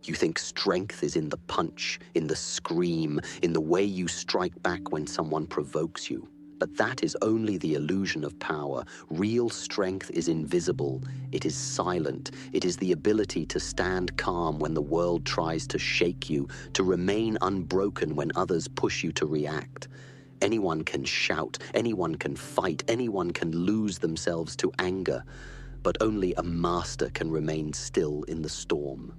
You think strength is in the punch, in the scream, in the way you strike back when someone provokes you. But that is only the illusion of power. Real strength is invisible. It is silent. It is the ability to stand calm when the world tries to shake you, to remain unbroken when others push you to react. Anyone can shout, anyone can fight, anyone can lose themselves to anger, but only a master can remain still in the storm.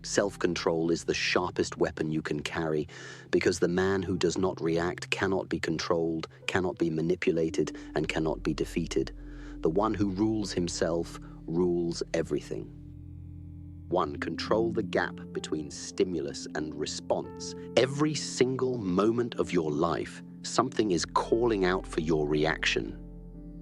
Self-control is the sharpest weapon you can carry, because the man who does not react cannot be controlled, cannot be manipulated, and cannot be defeated. The one who rules himself rules everything. 1. Control the gap between stimulus and response. Every single moment of your life, something is calling out for your reaction.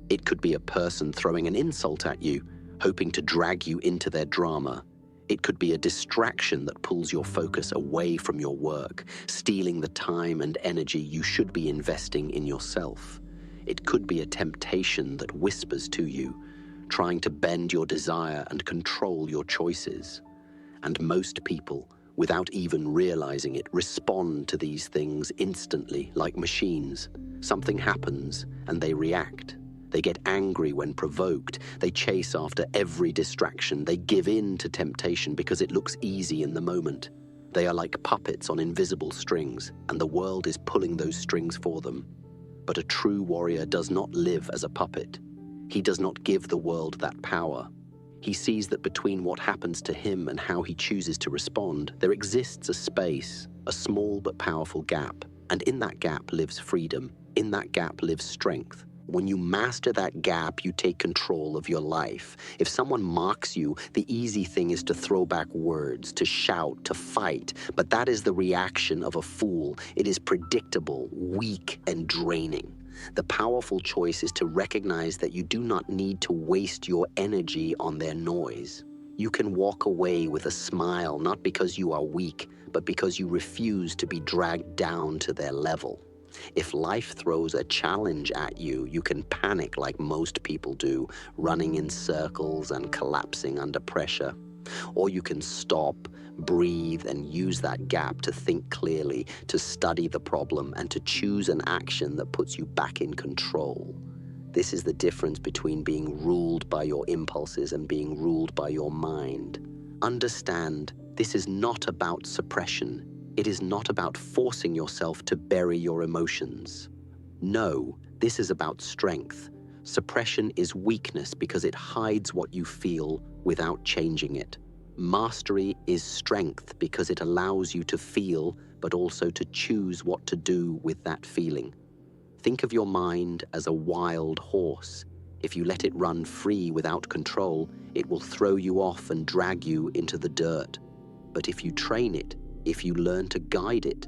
It could be a person throwing an insult at you, hoping to drag you into their drama. It could be a distraction that pulls your focus away from your work, stealing the time and energy you should be investing in yourself. It could be a temptation that whispers to you, trying to bend your desire and control your choices. And most people, without even realizing it, respond to these things instantly, like machines. Something happens, and they react. They get angry when provoked. They chase after every distraction. They give in to temptation because it looks easy in the moment. They are like puppets on invisible strings, and the world is pulling those strings for them. But a true warrior does not live as a puppet. He does not give the world that power. He sees that between what happens to him and how he chooses to respond, there exists a space, a small but powerful gap. And in that gap lives freedom. In that gap lives strength. When you master that gap, you take control of your life. If someone mocks you, the easy thing is to throw back words, to shout, to fight. But that is the reaction of a fool. It is predictable, weak, and draining. The powerful choice is to recognize that you do not need to waste your energy on their noise. You can walk away with a smile, not because you are weak, but because you refuse to be dragged down to their level. If life throws a challenge at you, you can panic like most people do, running in circles and collapsing under pressure. Or you can stop, breathe, and use that gap to think clearly, to study the problem, and to choose an action that puts you back in control. This is the difference between being ruled by your impulses and being ruled by your mind. Understand, this is not about suppression. It is not about forcing yourself to bury your emotions. No, this is about strength. Suppression is weakness because it hides what you feel without changing it. Mastery is strength because it allows you to feel, but also to choose what to do with that feeling. Think of your mind as a wild horse. If you let it run free without control, it will throw you off and drag you into the dirt. But if you train it, if you learn to guide it,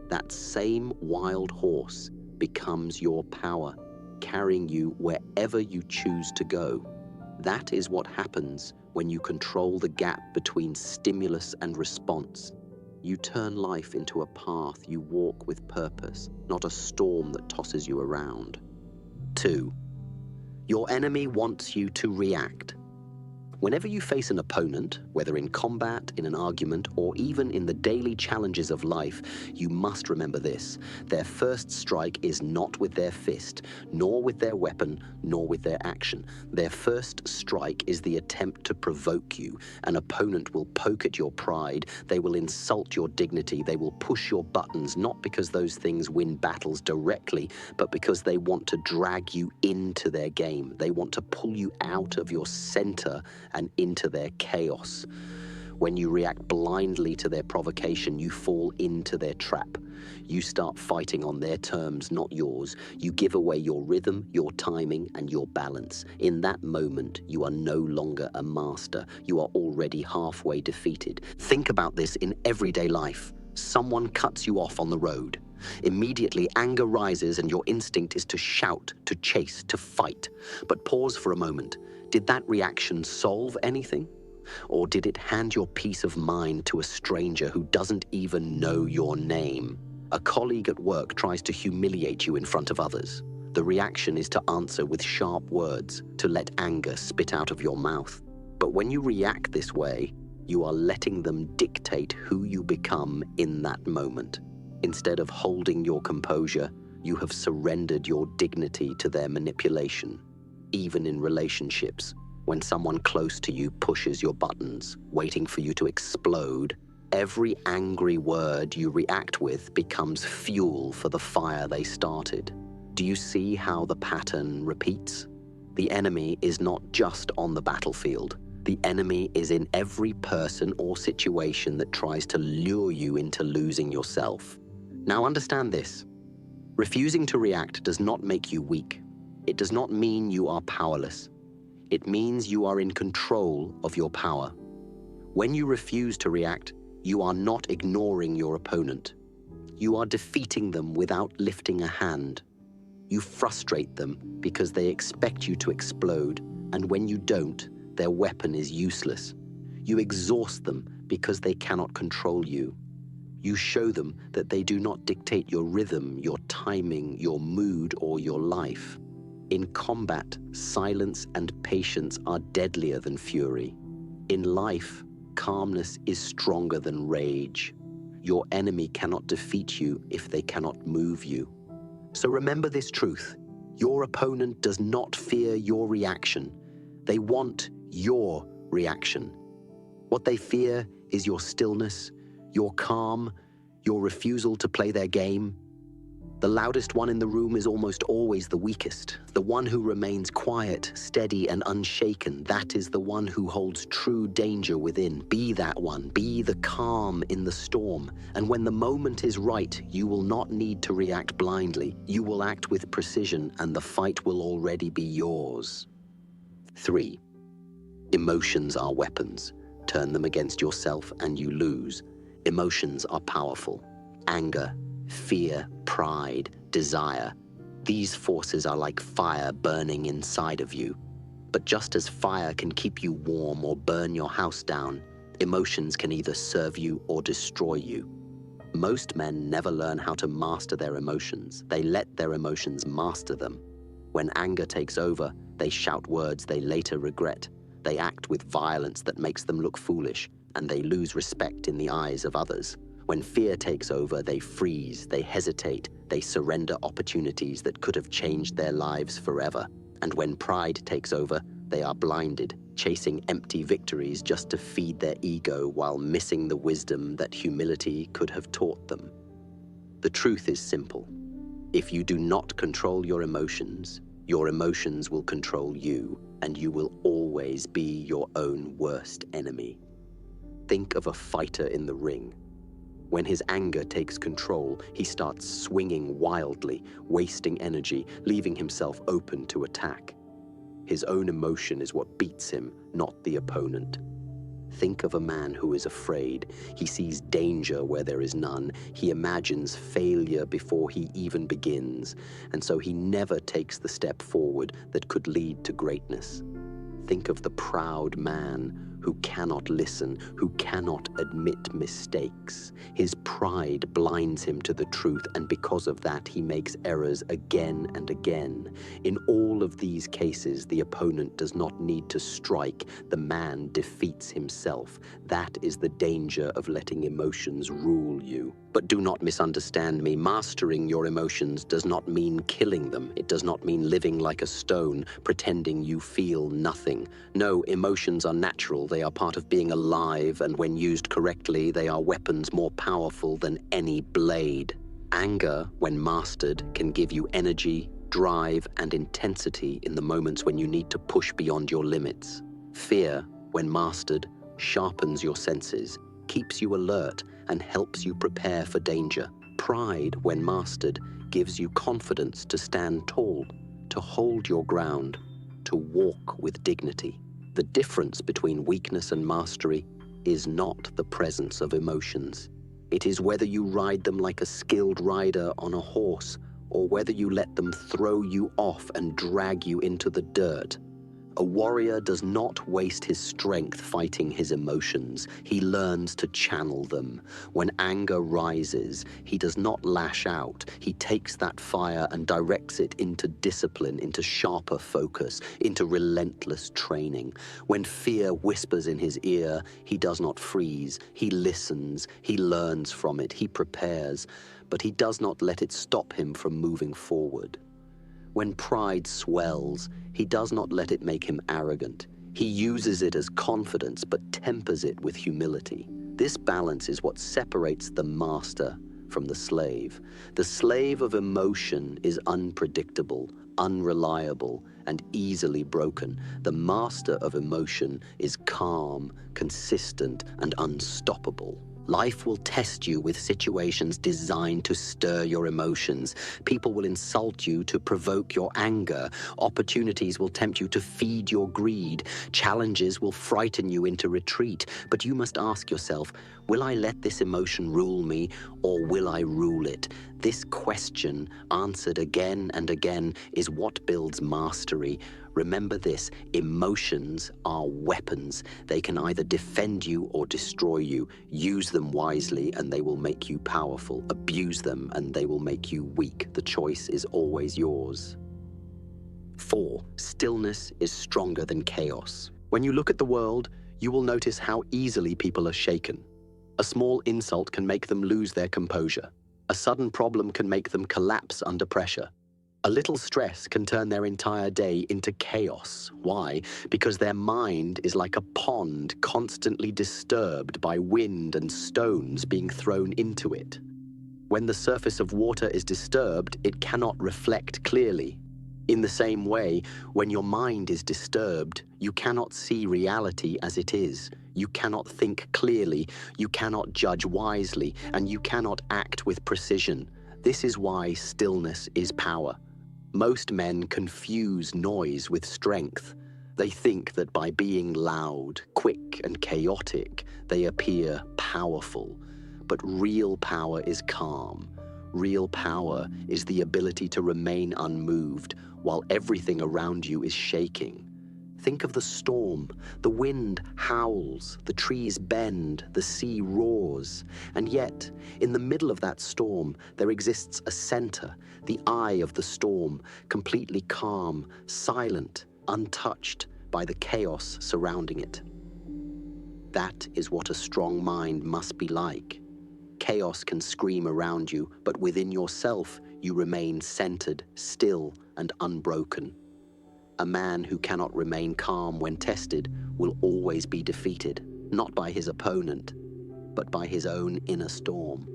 that same wild horse becomes your power, carrying you wherever you choose to go. That is what happens when you control the gap between stimulus and response. You turn life into a path you walk with purpose, not a storm that tosses you around. 2. Your enemy wants you to react. Whenever you face an opponent, whether in combat, in an argument, or even in the daily challenges of life, you must remember this. Their first strike is not with their fist, nor with their weapon, nor with their action. Their first strike is the attempt to provoke you. An opponent will poke at your pride, they will insult your dignity, they will push your buttons, not because those things win battles directly, but because they want to drag you into their game. They want to pull you out of your center and into their chaos. When you react blindly to their provocation, you fall into their trap. You start fighting on their terms, not yours. You give away your rhythm, your timing, and your balance. In that moment, you are no longer a master. You are already halfway defeated. Think about this in everyday life. Someone cuts you off on the road. Immediately, anger rises and your instinct is to shout, to chase, to fight. But pause for a moment. Did that reaction solve anything? Or did it hand your peace of mind to a stranger who doesn't even know your name? A colleague at work tries to humiliate you in front of others. The reaction is to answer with sharp words, to let anger spit out of your mouth. But when you react this way, You are letting them dictate who you become in that moment. Instead of holding your composure, you have surrendered your dignity to their manipulation. Even in relationships, when someone close to you pushes your buttons, waiting for you to explode, every angry word you react with becomes fuel for the fire they started. Do you see how the pattern repeats? The enemy is not just on the battlefield. The enemy is in every person or situation that tries to lure you into losing yourself. Now understand this. Refusing to react does not make you weak. It does not mean you are powerless. It means you are in control of your power. When you refuse to react, you are not ignoring your opponent. You are defeating them without lifting a hand. You frustrate them because they expect you to explode, and when you don't, their weapon is useless. You exhaust them because they cannot control you. You show them that they do not dictate your rhythm, your timing, your mood, or your life. In combat, silence and patience are deadlier than fury. In life, calmness is stronger than rage. Your enemy cannot defeat you if they cannot move you. So remember this truth. Your opponent does not fear your reaction. They want your reaction. What they fear is your stillness, your calm, your refusal to play their game. The loudest one in the room is almost always the weakest. The one who remains quiet, steady, and unshaken, that is the one who holds true danger within. Be that one. Be the calm in the storm. And when the moment is right, you will not need to react blindly. You will act with precision, and the fight will already be yours. 3. Emotions are weapons. Turn them against yourself and you lose. Emotions are powerful. Anger, fear, pride, desire. These forces are like fire burning inside of you. But just as fire can keep you warm or burn your house down, emotions can either serve you or destroy you. Most men never learn how to master their emotions. They let their emotions master them. When anger takes over, they shout words they later regret. They act with violence that makes them look foolish, and they lose respect in the eyes of others. When fear takes over, they freeze, they hesitate, they surrender opportunities that could have changed their lives forever. And when pride takes over, they are blinded, chasing empty victories just to feed their ego while missing the wisdom that humility could have taught them. The truth is simple. If you do not control your emotions will control you, and you will always be your own worst enemy. Think of a fighter in the ring. When his anger takes control, he starts swinging wildly, wasting energy, leaving himself open to attack. His own emotion is what beats him, not the opponent. Think of a man who is afraid. He sees danger where there is none. He imagines failure before he even begins, and so he never takes the step forward that could lead to greatness. Think of the proud man who cannot listen, who cannot admit mistakes. His pride blinds him to the truth, and because of that, he makes errors again and again. In all of these cases, the opponent does not need to strike. The man defeats himself. That is the danger of letting emotions rule you. But do not misunderstand me. Mastering your emotions does not mean killing them. It does not mean living like a stone, pretending you feel nothing. No, emotions are natural. They are part of being alive, and when used correctly, they are weapons more powerful than any blade. Anger, when mastered, can give you energy, drive, and intensity in the moments when you need to push beyond your limits. Fear, when mastered, sharpens your senses, keeps you alert, and helps you prepare for danger. Pride, when mastered, gives you confidence to stand tall, to hold your ground, to walk with dignity. The difference between weakness and mastery is not the presence of emotions. It is whether you ride them like a skilled rider on a horse, or whether you let them throw you off and drag you into the dirt. A warrior does not waste his strength fighting his emotions. He learns to channel them. When anger rises, he does not lash out. He takes that fire and directs it into discipline, into sharper focus, into relentless training. When fear whispers in his ear, he does not freeze. He listens. He learns from it. He prepares. But he does not let it stop him from moving forward. When pride swells, he does not let it make him arrogant. He uses it as confidence, but tempers it with humility. This balance is what separates the master from the slave. The slave of emotion is unpredictable, unreliable, and easily broken. The master of emotion is calm, consistent, and unstoppable. Life will test you with situations designed to stir your emotions. People will insult you to provoke your anger. Opportunities will tempt you to feed your greed. Challenges will frighten you into retreat. But you must ask yourself, will I let this emotion rule me, or will I rule it? This question, answered again and again, is what builds mastery. Remember this, emotions are weapons. They can either defend you or destroy you. Use them wisely and they will make you powerful. Abuse them and they will make you weak. The choice is always yours. 4. Stillness is stronger than chaos. When you look at the world, you will notice how easily people are shaken. A small insult can make them lose their composure. A sudden problem can make them collapse under pressure. A little stress can turn their entire day into chaos. Why? Because their mind is like a pond constantly disturbed by wind and stones being thrown into it. When the surface of water is disturbed, it cannot reflect clearly. In the same way, when your mind is disturbed, you cannot see reality as it is. You cannot think clearly, you cannot judge wisely, and you cannot act with precision. This is why stillness is power. Most men confuse noise with strength. They think that by being loud, quick, and chaotic, they appear powerful. But real power is calm. Real power is the ability to remain unmoved while everything around you is shaking. Think of the storm. The wind howls, the trees bend, the sea roars. And yet, in the middle of that storm, there exists a center, the eye of the storm, completely calm, silent, untouched by the chaos surrounding it. That is what a strong mind must be like. Chaos can scream around you, but within yourself, you remain centered, still, and unbroken. A man who cannot remain calm when tested will always be defeated, not by his opponent, but by his own inner storm.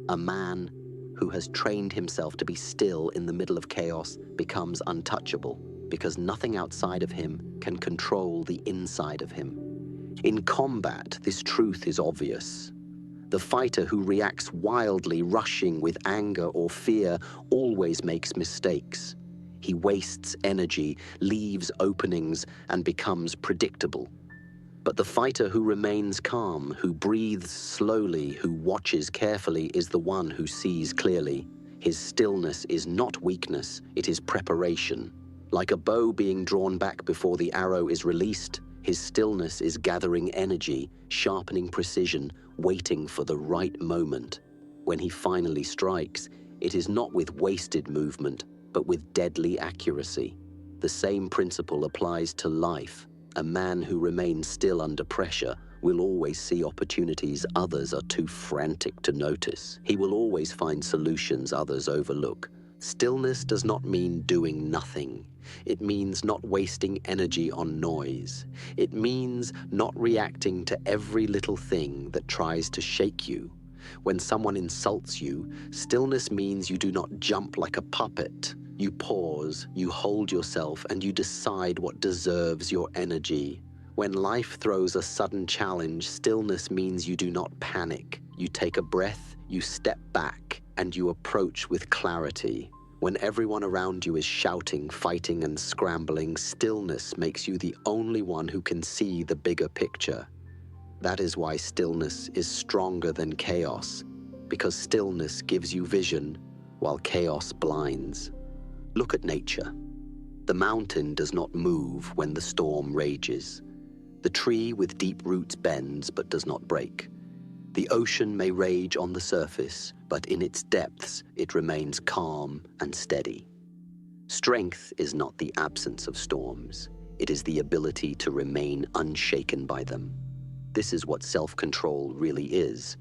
A man who has trained himself to be still in the middle of chaos becomes untouchable, because nothing outside of him can control the inside of him. In combat, this truth is obvious. The fighter who reacts wildly, rushing with anger or fear, always makes mistakes. He wastes energy, leaves openings, and becomes predictable. But the fighter who remains calm, who breathes slowly, who watches carefully, is the one who sees clearly. His stillness is not weakness, it is preparation. Like a bow being drawn back before the arrow is released, his stillness is gathering energy, sharpening precision, waiting for the right moment. When he finally strikes, it is not with wasted movement, but with deadly accuracy. The same principle applies to life. A man who remains still under pressure will always see opportunities others are too frantic to notice. He will always find solutions others overlook. Stillness does not mean doing nothing. It means not wasting energy on noise. It means not reacting to every little thing that tries to shake you. When someone insults you, stillness means you do not jump like a puppet. You pause, you hold yourself, and you decide what deserves your energy. When life throws a sudden challenge, stillness means you do not panic. You take a breath, you step back, and you approach with clarity. When everyone around you is shouting, fighting, and scrambling, stillness makes you the only one who can see the bigger picture. That is why stillness is stronger than chaos, because stillness gives you vision, while chaos blinds. Look at nature. The mountain does not move when the storm rages. The tree with deep roots bends but does not break. The ocean may rage on the surface, but in its depths it remains calm and steady. Strength is not the absence of storms. It is the ability to remain unshaken by them. This is what self-control really is.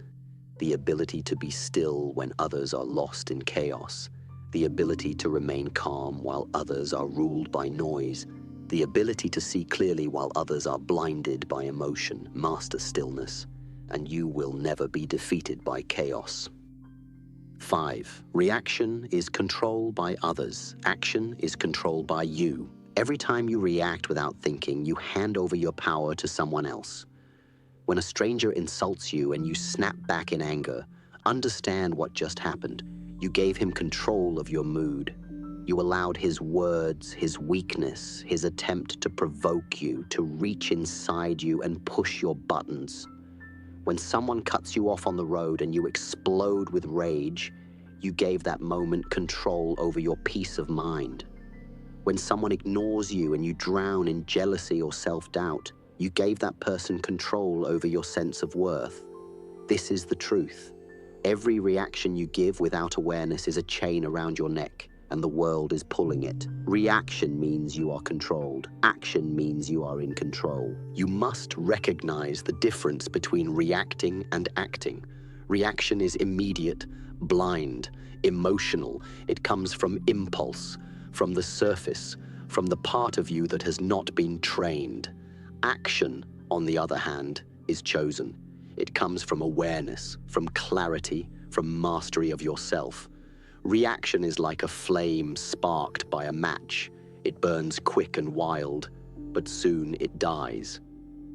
The ability to be still when others are lost in chaos. The ability to remain calm while others are ruled by noise. The ability to see clearly while others are blinded by emotion. Master stillness, and you will never be defeated by chaos. 5. Reaction is control by others. Action is control by you. Every time you react without thinking, you hand over your power to someone else. When a stranger insults you and you snap back in anger, understand what just happened. You gave him control of your mood. You allowed his words, his weakness, his attempt to provoke you, to reach inside you and push your buttons. When someone cuts you off on the road and you explode with rage, you gave that moment control over your peace of mind. When someone ignores you and you drown in jealousy or self-doubt, you gave that person control over your sense of worth. This is the truth. Every reaction you give without awareness is a chain around your neck, and the world is pulling it. Reaction means you are controlled. Action means you are in control. You must recognize the difference between reacting and acting. Reaction is immediate, blind, emotional. It comes from impulse, from the surface, from the part of you that has not been trained. Action, on the other hand, is chosen. It comes from awareness, from clarity, from mastery of yourself. Reaction is like a flame sparked by a match. It burns quick and wild, but soon it dies.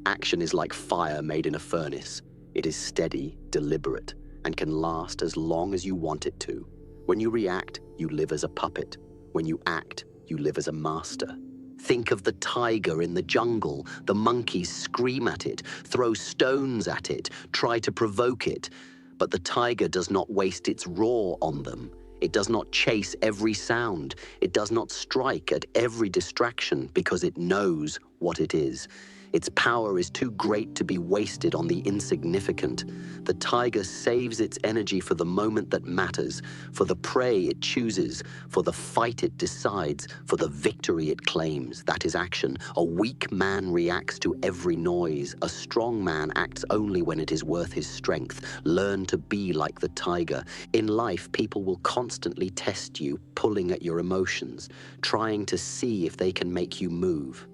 Action is like fire made in a furnace. It is steady, deliberate, and can last as long as you want it to. When you react, you live as a puppet. When you act, you live as a master. Think of the tiger in the jungle. The monkeys scream at it, throw stones at it, try to provoke it. But the tiger does not waste its roar on them. It does not chase every sound. It does not strike at every distraction because it knows what it is. Its power is too great to be wasted on the insignificant. The tiger saves its energy for the moment that matters, for the prey it chooses, for the fight it decides, for the victory it claims. That is action. A weak man reacts to every noise. A strong man acts only when it is worth his strength. Learn to be like the tiger. In life, people will constantly test you, pulling at your emotions, trying to see if they can make you move.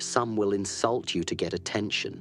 Some will insult you to get attention.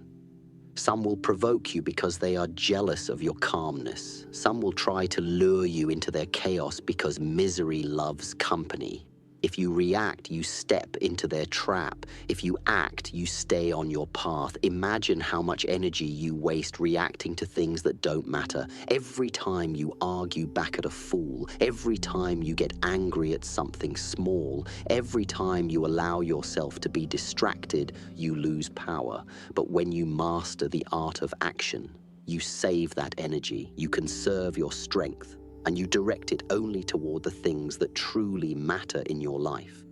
Some will provoke you because they are jealous of your calmness. Some will try to lure you into their chaos because misery loves company. If you react, you step into their trap. If you act, you stay on your path. Imagine how much energy you waste reacting to things that don't matter. Every time you argue back at a fool, every time you get angry at something small, every time you allow yourself to be distracted, you lose power. But when you master the art of action, you save that energy, you conserve your strength, and you direct it only toward the things that truly matter in your life.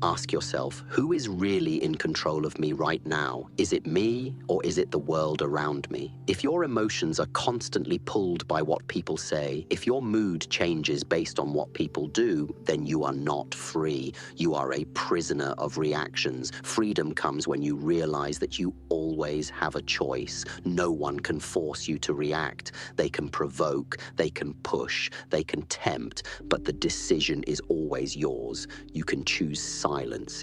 Ask yourself, who is really in control of me right now? Is it me or is it the world around me? If your emotions are constantly pulled by what people say, if your mood changes based on what people do, then you are not free. You are a prisoner of reactions. Freedom comes when you realize that you always have a choice. No one can force you to react. They can provoke, they can push, they can tempt, but the decision is always yours. You can choose silence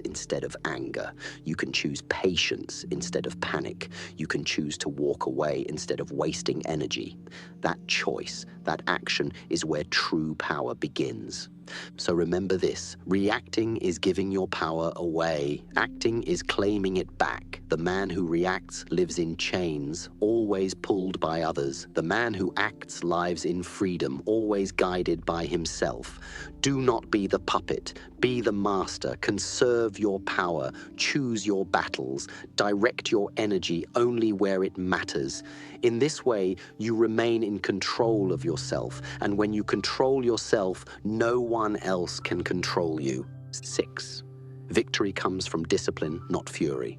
instead of anger. You can choose patience instead of panic. You can choose to walk away instead of wasting energy. That choice, that action is where true power begins. So remember this, reacting is giving your power away. Acting is claiming it back. The man who reacts lives in chains, always pulled by others. The man who acts lives in freedom, always guided by himself. Do not be the puppet, be the master. Conserve your power, choose your battles, direct your energy only where it matters. In this way, you remain in control of yourself, and when you control yourself, no one else can control you. 6. Victory comes from discipline, not fury.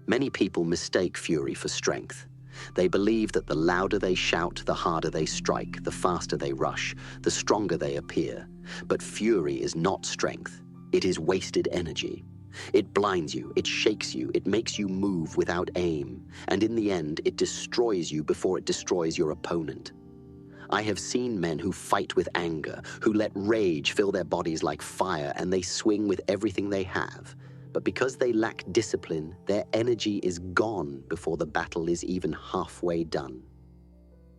Many people mistake fury for strength. They believe that the louder they shout, the harder they strike, the faster they rush, the stronger they appear. But fury is not strength. It is wasted energy. It blinds you, it shakes you, it makes you move without aim, and in the end, it destroys you before it destroys your opponent. I have seen men who fight with anger, who let rage fill their bodies like fire, and they swing with everything they have. But because they lack discipline, their energy is gone before the battle is even halfway done.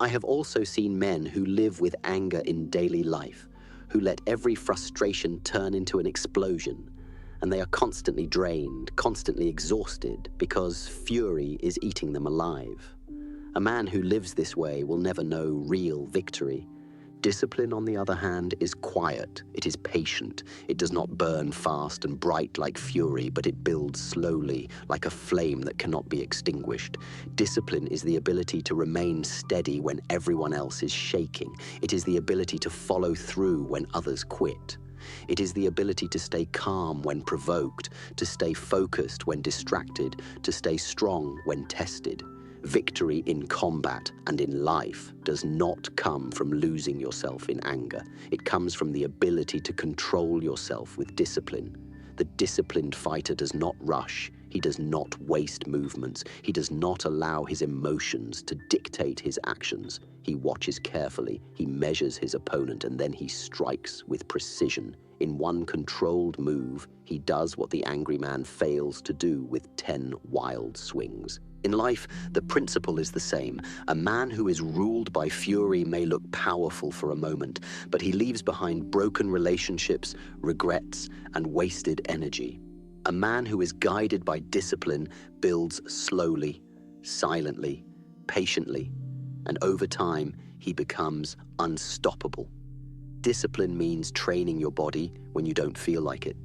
I have also seen men who live with anger in daily life, who let every frustration turn into an explosion, and they are constantly drained, constantly exhausted, because fury is eating them alive. A man who lives this way will never know real victory. Discipline, on the other hand, is quiet, it is patient, it does not burn fast and bright like fury, but it builds slowly, like a flame that cannot be extinguished. Discipline is the ability to remain steady when everyone else is shaking. It is the ability to follow through when others quit. It is the ability to stay calm when provoked, to stay focused when distracted, to stay strong when tested. Victory in combat and in life does not come from losing yourself in anger. It comes from the ability to control yourself with discipline. The disciplined fighter does not rush. He does not waste movements. He does not allow his emotions to dictate his actions. He watches carefully, he measures his opponent, and then he strikes with precision. In one controlled move, he does what the angry man fails to do with 10 wild swings. In life, the principle is the same. A man who is ruled by fury may look powerful for a moment, but he leaves behind broken relationships, regrets, and wasted energy. A man who is guided by discipline builds slowly, silently, patiently, and over time, he becomes unstoppable. Discipline means training your body when you don't feel like it.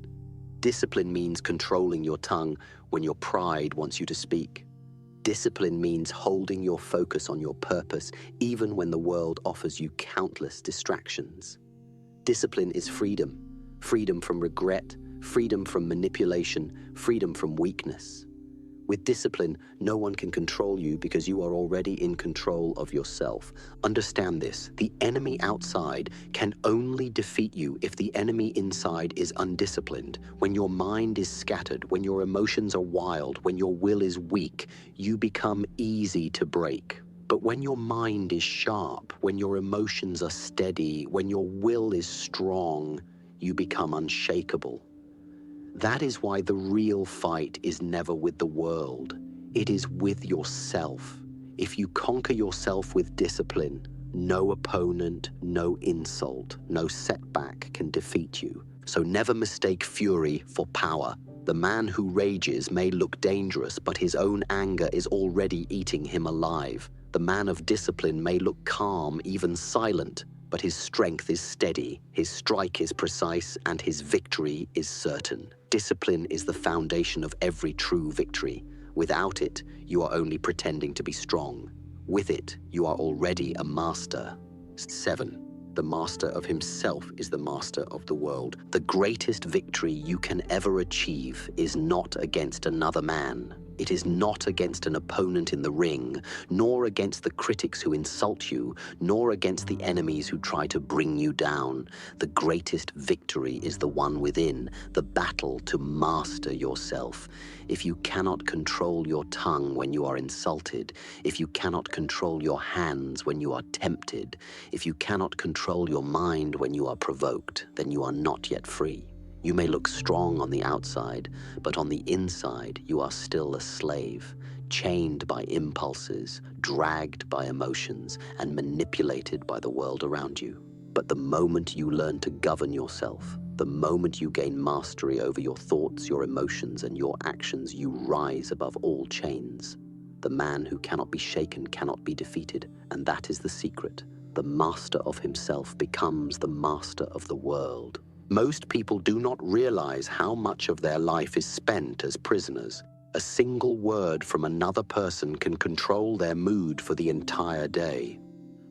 Discipline means controlling your tongue when your pride wants you to speak. Discipline means holding your focus on your purpose even when the world offers you countless distractions. Discipline is freedom. Freedom from regret, freedom from manipulation, freedom from weakness. With discipline, no one can control you because you are already in control of yourself. Understand this, the enemy outside can only defeat you if the enemy inside is undisciplined. When your mind is scattered, when your emotions are wild, when your will is weak, you become easy to break. But when your mind is sharp, when your emotions are steady, when your will is strong, you become unshakable. That is why the real fight is never with the world. It is with yourself. If you conquer yourself with discipline, no opponent, no insult, no setback can defeat you. So never mistake fury for power. The man who rages may look dangerous, but his own anger is already eating him alive. The man of discipline may look calm, even silent, but his strength is steady, his strike is precise, and his victory is certain. Discipline is the foundation of every true victory. Without it, you are only pretending to be strong. With it, you are already a master. 7. The master of himself is the master of the world. The greatest victory you can ever achieve is not against another man. It is not against an opponent in the ring, nor against the critics who insult you, nor against the enemies who try to bring you down. The greatest victory is the one within, the battle to master yourself. If you cannot control your tongue when you are insulted, if you cannot control your hands when you are tempted, if you cannot control your mind when you are provoked, then you are not yet free. You may look strong on the outside, but on the inside you are still a slave, chained by impulses, dragged by emotions, and manipulated by the world around you. But the moment you learn to govern yourself, the moment you gain mastery over your thoughts, your emotions, and your actions, you rise above all chains. The man who cannot be shaken cannot be defeated, and that is the secret. The master of himself becomes the master of the world. Most people do not realize how much of their life is spent as prisoners. A single word from another person can control their mood for the entire day.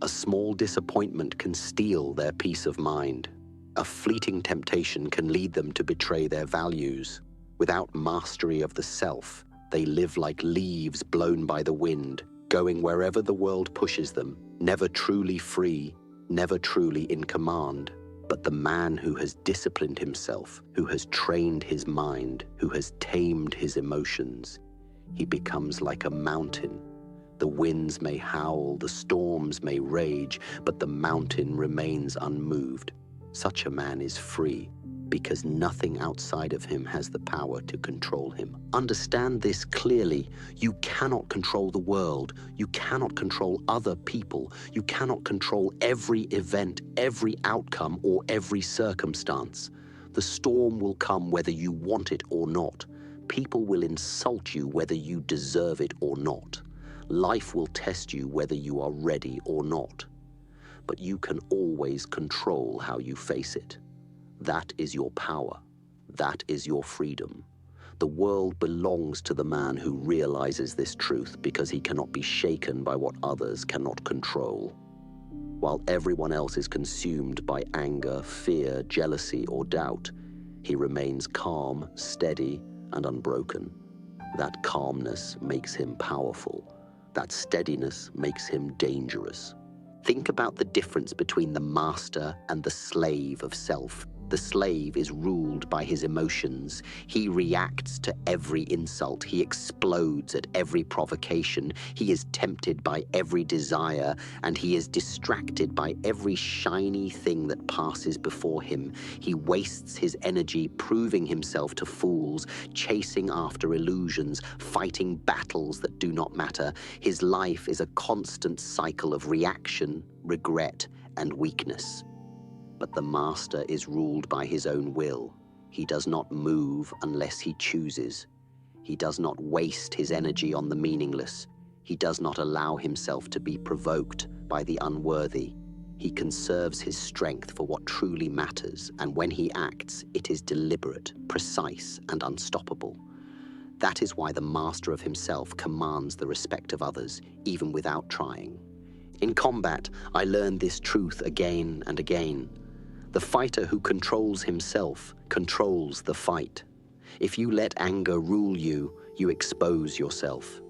A small disappointment can steal their peace of mind. A fleeting temptation can lead them to betray their values. Without mastery of the self, they live like leaves blown by the wind, going wherever the world pushes them, never truly free, never truly in command. But the man who has disciplined himself, who has trained his mind, who has tamed his emotions, he becomes like a mountain. The winds may howl, the storms may rage, but the mountain remains unmoved. Such a man is free, because nothing outside of him has the power to control him. Understand this clearly. You cannot control the world. You cannot control other people. You cannot control every event, every outcome, or every circumstance. The storm will come whether you want it or not. People will insult you whether you deserve it or not. Life will test you whether you are ready or not. But you can always control how you face it. That is your power. That is your freedom. The world belongs to the man who realizes this truth because he cannot be shaken by what others cannot control. While everyone else is consumed by anger, fear, jealousy, or doubt, he remains calm, steady, and unbroken. That calmness makes him powerful. That steadiness makes him dangerous. Think about the difference between the master and the slave of self. The slave is ruled by his emotions. He reacts to every insult. He explodes at every provocation. He is tempted by every desire, and he is distracted by every shiny thing that passes before him. He wastes his energy proving himself to fools, chasing after illusions, fighting battles that do not matter. His life is a constant cycle of reaction, regret, and weakness. But the master is ruled by his own will. He does not move unless he chooses. He does not waste his energy on the meaningless. He does not allow himself to be provoked by the unworthy. He conserves his strength for what truly matters, and when he acts, it is deliberate, precise, and unstoppable. That is why the master of himself commands the respect of others, even without trying. In combat, I learned this truth again and again. The fighter who controls himself controls the fight. If you let anger rule you, you expose yourself.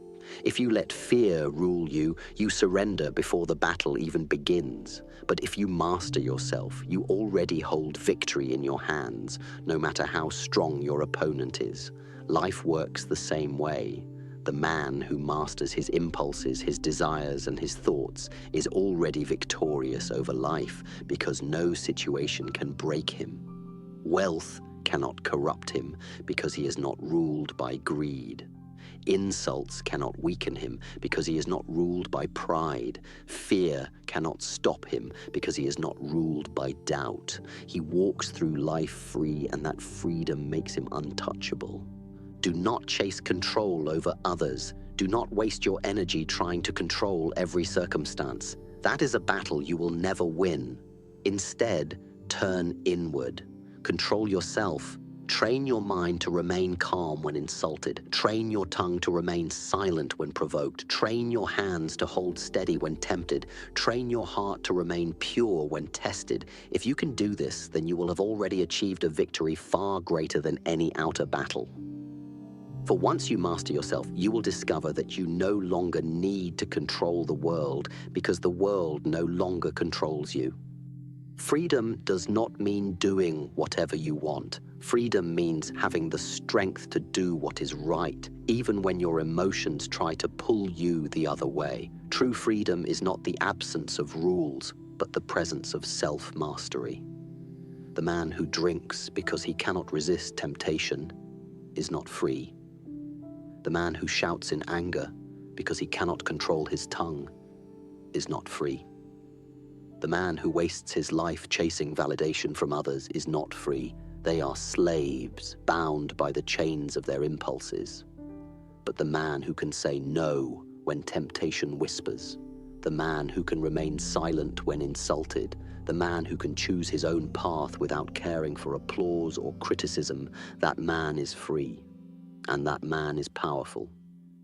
If you let fear rule you, you surrender before the battle even begins. But if you master yourself, you already hold victory in your hands, no matter how strong your opponent is. Life works the same way. The man who masters his impulses, his desires, and his thoughts is already victorious over life because no situation can break him. Wealth cannot corrupt him because he is not ruled by greed. Insults cannot weaken him because he is not ruled by pride. Fear cannot stop him because he is not ruled by doubt. He walks through life free, and that freedom makes him untouchable. Do not chase control over others. Do not waste your energy trying to control every circumstance. That is a battle you will never win. Instead, turn inward. Control yourself. Train your mind to remain calm when insulted. Train your tongue to remain silent when provoked. Train your hands to hold steady when tempted. Train your heart to remain pure when tested. If you can do this, then you will have already achieved a victory far greater than any outer battle. For once you master yourself, you will discover that you no longer need to control the world because the world no longer controls you. Freedom does not mean doing whatever you want. Freedom means having the strength to do what is right, even when your emotions try to pull you the other way. True freedom is not the absence of rules, but the presence of self-mastery. The man who drinks because he cannot resist temptation is not free. The man who shouts in anger because he cannot control his tongue is not free. The man who wastes his life chasing validation from others is not free. They are slaves, bound by the chains of their impulses. But the man who can say no when temptation whispers, the man who can remain silent when insulted, the man who can choose his own path without caring for applause or criticism, that man is free. And that man is powerful.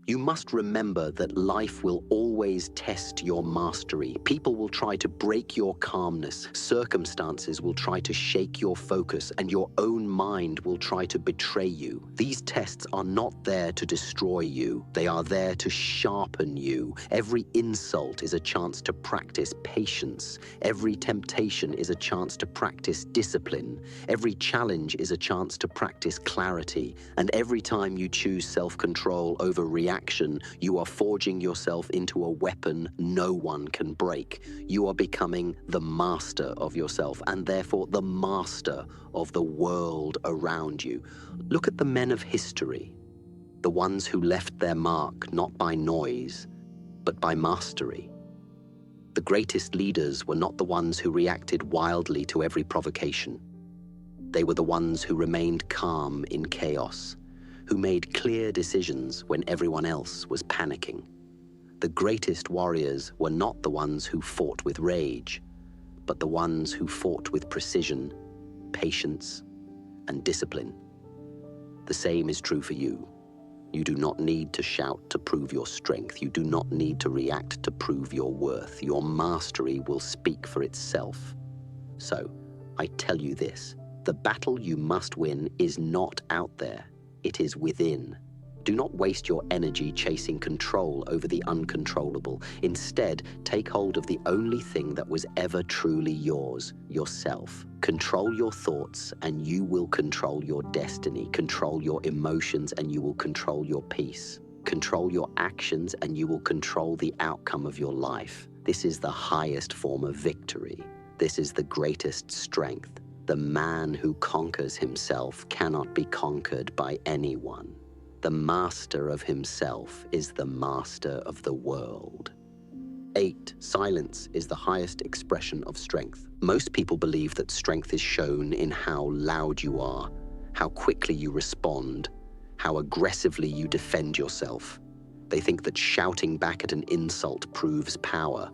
You must remember that life will always test your mastery. People will try to break your calmness. Circumstances will try to shake your focus, and your own mind will try to betray you. These tests are not there to destroy you. They are there to sharpen you. Every insult is a chance to practice patience. Every temptation is a chance to practice discipline. Every challenge is a chance to practice clarity. And every time you choose self-control over reaction, you are forging yourself into a weapon no one can break. You are becoming the master of yourself, and therefore the master of the world around you. Look at the men of history, the ones who left their mark not by noise, but by mastery. The greatest leaders were not the ones who reacted wildly to every provocation. They were the ones who remained calm in chaos, who made clear decisions when everyone else was panicking. The greatest warriors were not the ones who fought with rage, but the ones who fought with precision, patience, and discipline. The same is true for you. You do not need to shout to prove your strength. You do not need to react to prove your worth. Your mastery will speak for itself. So, I tell you this, the battle you must win is not out there. It is within. Do not waste your energy chasing control over the uncontrollable. Instead, take hold of the only thing that was ever truly yours, yourself. Control your thoughts and you will control your destiny. Control your emotions and you will control your peace. Control your actions and you will control the outcome of your life. This is the highest form of victory. This is the greatest strength. The man who conquers himself cannot be conquered by anyone. The master of himself is the master of the world. 8. Silence is the highest expression of strength. Most people believe that strength is shown in how loud you are, how quickly you respond, how aggressively you defend yourself. They think that shouting back at an insult proves power,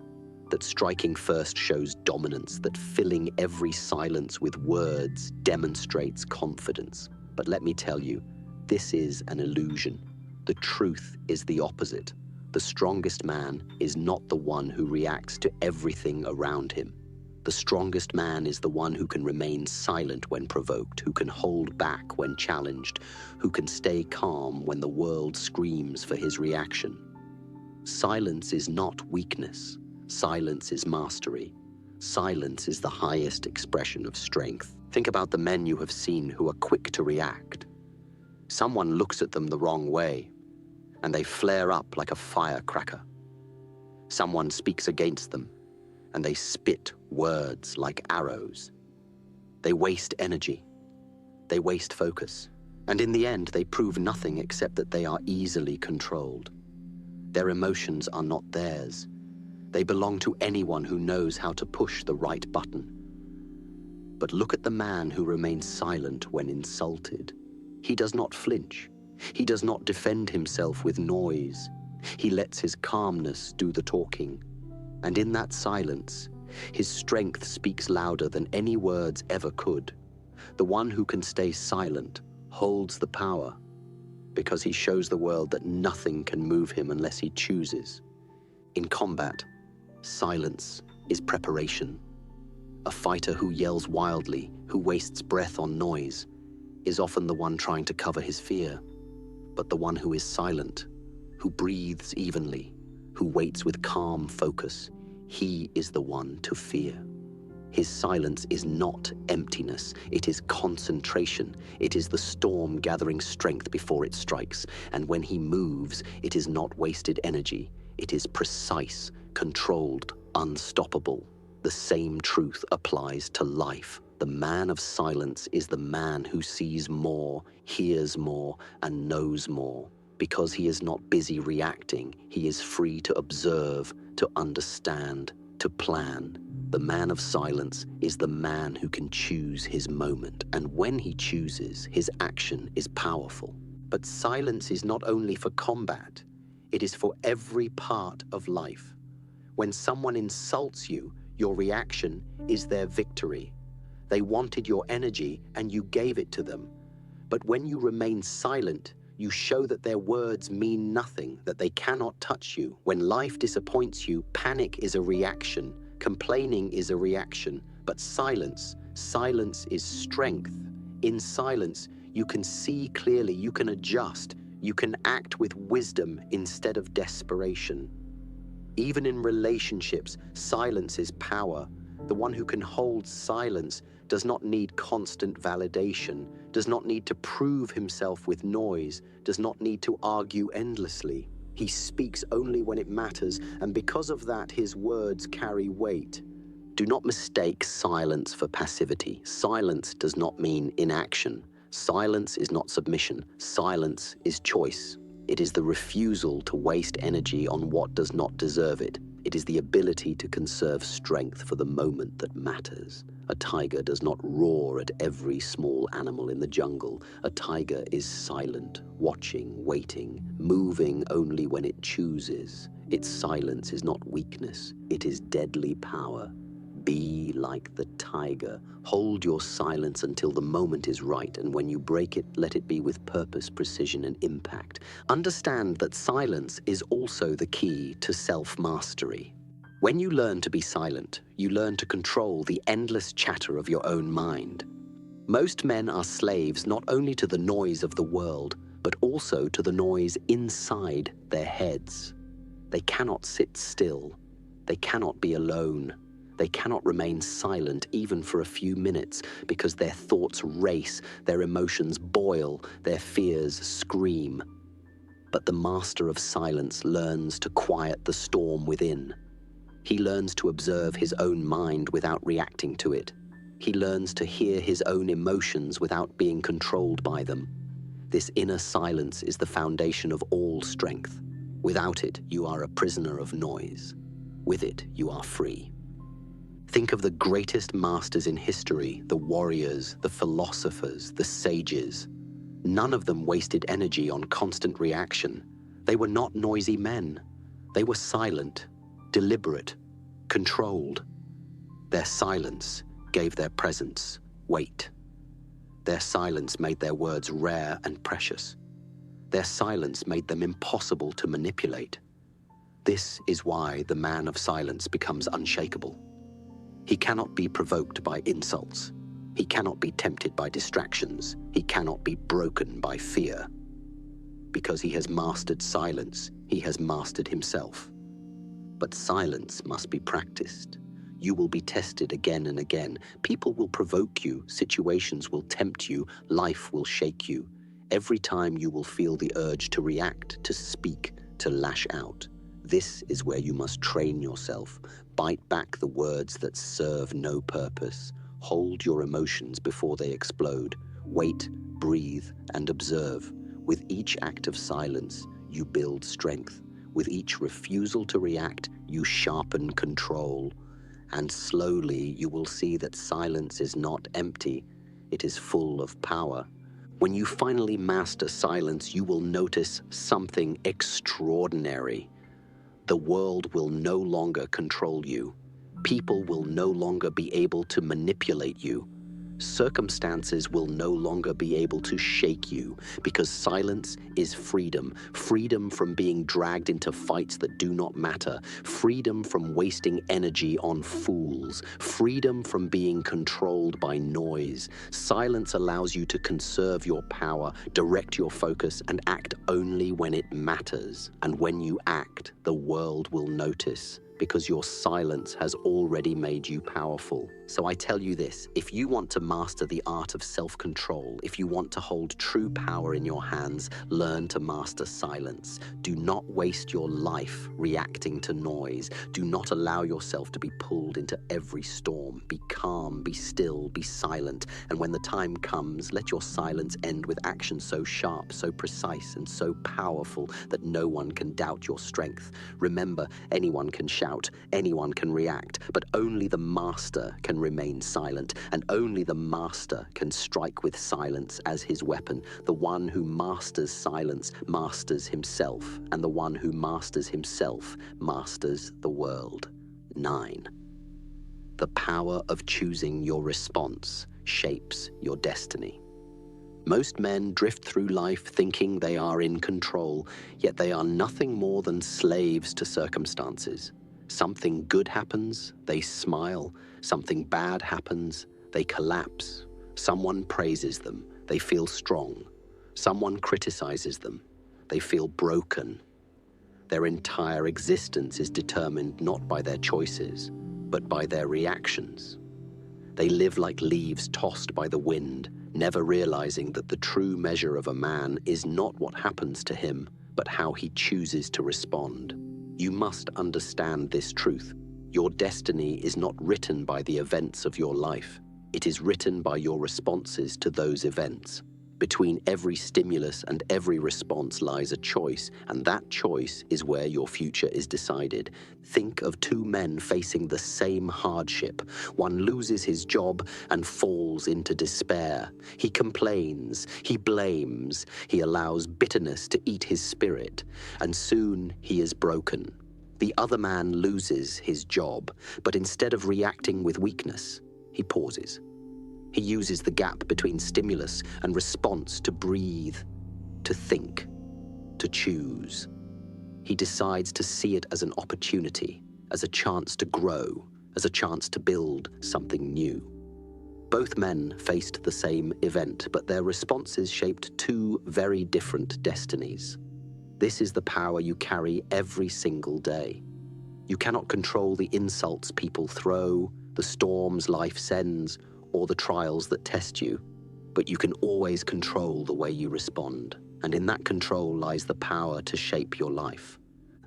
that striking first shows dominance, that filling every silence with words demonstrates confidence. But let me tell you, this is an illusion. The truth is the opposite. The strongest man is not the one who reacts to everything around him. The strongest man is the one who can remain silent when provoked, who can hold back when challenged, who can stay calm when the world screams for his reaction. Silence is not weakness. Silence is mastery. Silence is the highest expression of strength. Think about the men you have seen who are quick to react. Someone looks at them the wrong way, and they flare up like a firecracker. Someone speaks against them, and they spit words like arrows. They waste energy. They waste focus. And in the end, they prove nothing except that they are easily controlled. Their emotions are not theirs. They belong to anyone who knows how to push the right button. But look at the man who remains silent when insulted. He does not flinch. He does not defend himself with noise. He lets his calmness do the talking. And in that silence, his strength speaks louder than any words ever could. The one who can stay silent holds the power, because he shows the world that nothing can move him unless he chooses. In combat, silence is preparation. A fighter who yells wildly, who wastes breath on noise, is often the one trying to cover his fear. But the one who is silent, who breathes evenly, who waits with calm focus, he is the one to fear. His silence is not emptiness, it is concentration. It is the storm gathering strength before it strikes. And when he moves, it is not wasted energy. It is precise, controlled, unstoppable. The same truth applies to life. The man of silence is the man who sees more, hears more, and knows more. Because he is not busy reacting, he is free to observe, to understand, to plan. The man of silence is the man who can choose his moment, and when he chooses, his action is powerful. But silence is not only for combat, it is for every part of life. When someone insults you, your reaction is their victory. They wanted your energy and you gave it to them. But when you remain silent, You show that their words mean nothing, that they cannot touch you. When life disappoints you, panic is a reaction, complaining is a reaction, but silence is strength. In silence, you can see clearly, you can adjust, you can act with wisdom instead of desperation. Even in relationships, silence is power. The one who can hold silence does not need constant validation, does not need to prove himself with noise, does not need to argue endlessly. He speaks only when it matters, and because of that, his words carry weight. Do not mistake silence for passivity. Silence does not mean inaction. Silence is not submission. Silence is choice. It is the refusal to waste energy on what does not deserve it. It is the ability to conserve strength for the moment that matters. A tiger does not roar at every small animal in the jungle. A tiger is silent, watching, waiting, moving only when it chooses. Its silence is not weakness, it is deadly power. Be like the tiger. Hold your silence until the moment is right, and when you break it, let it be with purpose, precision, and impact. Understand that silence is also the key to self-mastery. When you learn to be silent, you learn to control the endless chatter of your own mind. Most men are slaves not only to the noise of the world, but also to the noise inside their heads. They cannot sit still. They cannot be alone. They cannot remain silent even for a few minutes because their thoughts race, their emotions boil, their fears scream. But the master of silence learns to quiet the storm within. He learns to observe his own mind without reacting to it. He learns to hear his own emotions without being controlled by them. This inner silence is the foundation of all strength. Without it, you are a prisoner of noise. With it, you are free. Think of the greatest masters in history, the warriors, the philosophers, the sages. None of them wasted energy on constant reaction. They were not noisy men. They were silent, deliberate, controlled. Their silence gave their presence weight. Their silence made their words rare and precious. Their silence made them impossible to manipulate. This is why the man of silence becomes unshakable. He cannot be provoked by insults. He cannot be tempted by distractions. He cannot be broken by fear. Because he has mastered silence, he has mastered himself. But silence must be practiced. You will be tested again and again. People will provoke you, situations will tempt you, life will shake you. Every time you will feel the urge to react, to speak, to lash out. This is where you must train yourself. Bite back the words that serve no purpose. Hold your emotions before they explode. Wait, breathe, and observe. With each act of silence, you build strength. With each refusal to react, you sharpen control. And slowly, you will see that silence is not empty. It is full of power. When you finally master silence, you will notice something extraordinary. The world will no longer control you. People will no longer be able to manipulate you. Circumstances will no longer be able to shake you, because silence is freedom. Freedom from being dragged into fights that do not matter. Freedom from wasting energy on fools. Freedom from being controlled by noise. Silence allows you to conserve your power, direct your focus, and act only when it matters. And when you act, the world will notice, because your silence has already made you powerful. So I tell you this, if you want to master the art of self-control, if you want to hold true power in your hands, learn to master silence. Do not waste your life reacting to noise. Do not allow yourself to be pulled into every storm. Be calm, be still, be silent. And when the time comes, let your silence end with action so sharp, so precise, and so powerful that no one can doubt your strength. Remember, anyone can shout, anyone can react, but only the master can remain silent, and only the master can strike with silence as his weapon. The one who masters silence masters himself, and the one who masters himself masters the world. 9. The power of choosing your response shapes your destiny. Most men drift through life thinking they are in control, yet they are nothing more than slaves to circumstances. Something good happens, they smile. Something bad happens, they collapse. Someone praises them, they feel strong. Someone criticizes them, they feel broken. Their entire existence is determined not by their choices, but by their reactions. They live like leaves tossed by the wind, never realizing that the true measure of a man is not what happens to him, but how he chooses to respond. You must understand this truth. Your destiny is not written by the events of your life. It is written by your responses to those events. Between every stimulus and every response lies a choice, and that choice is where your future is decided. Think of two men facing the same hardship. One loses his job and falls into despair. He complains, he blames, he allows bitterness to eat his spirit, and soon he is broken. The other man loses his job, but instead of reacting with weakness, he pauses. He uses the gap between stimulus and response to breathe, to think, to choose. He decides to see it as an opportunity, as a chance to grow, as a chance to build something new. Both men faced the same event, but their responses shaped two very different destinies. This is the power you carry every single day. You cannot control the insults people throw, the storms life sends, or the trials that test you, but you can always control the way you respond, and in that control lies the power to shape your life.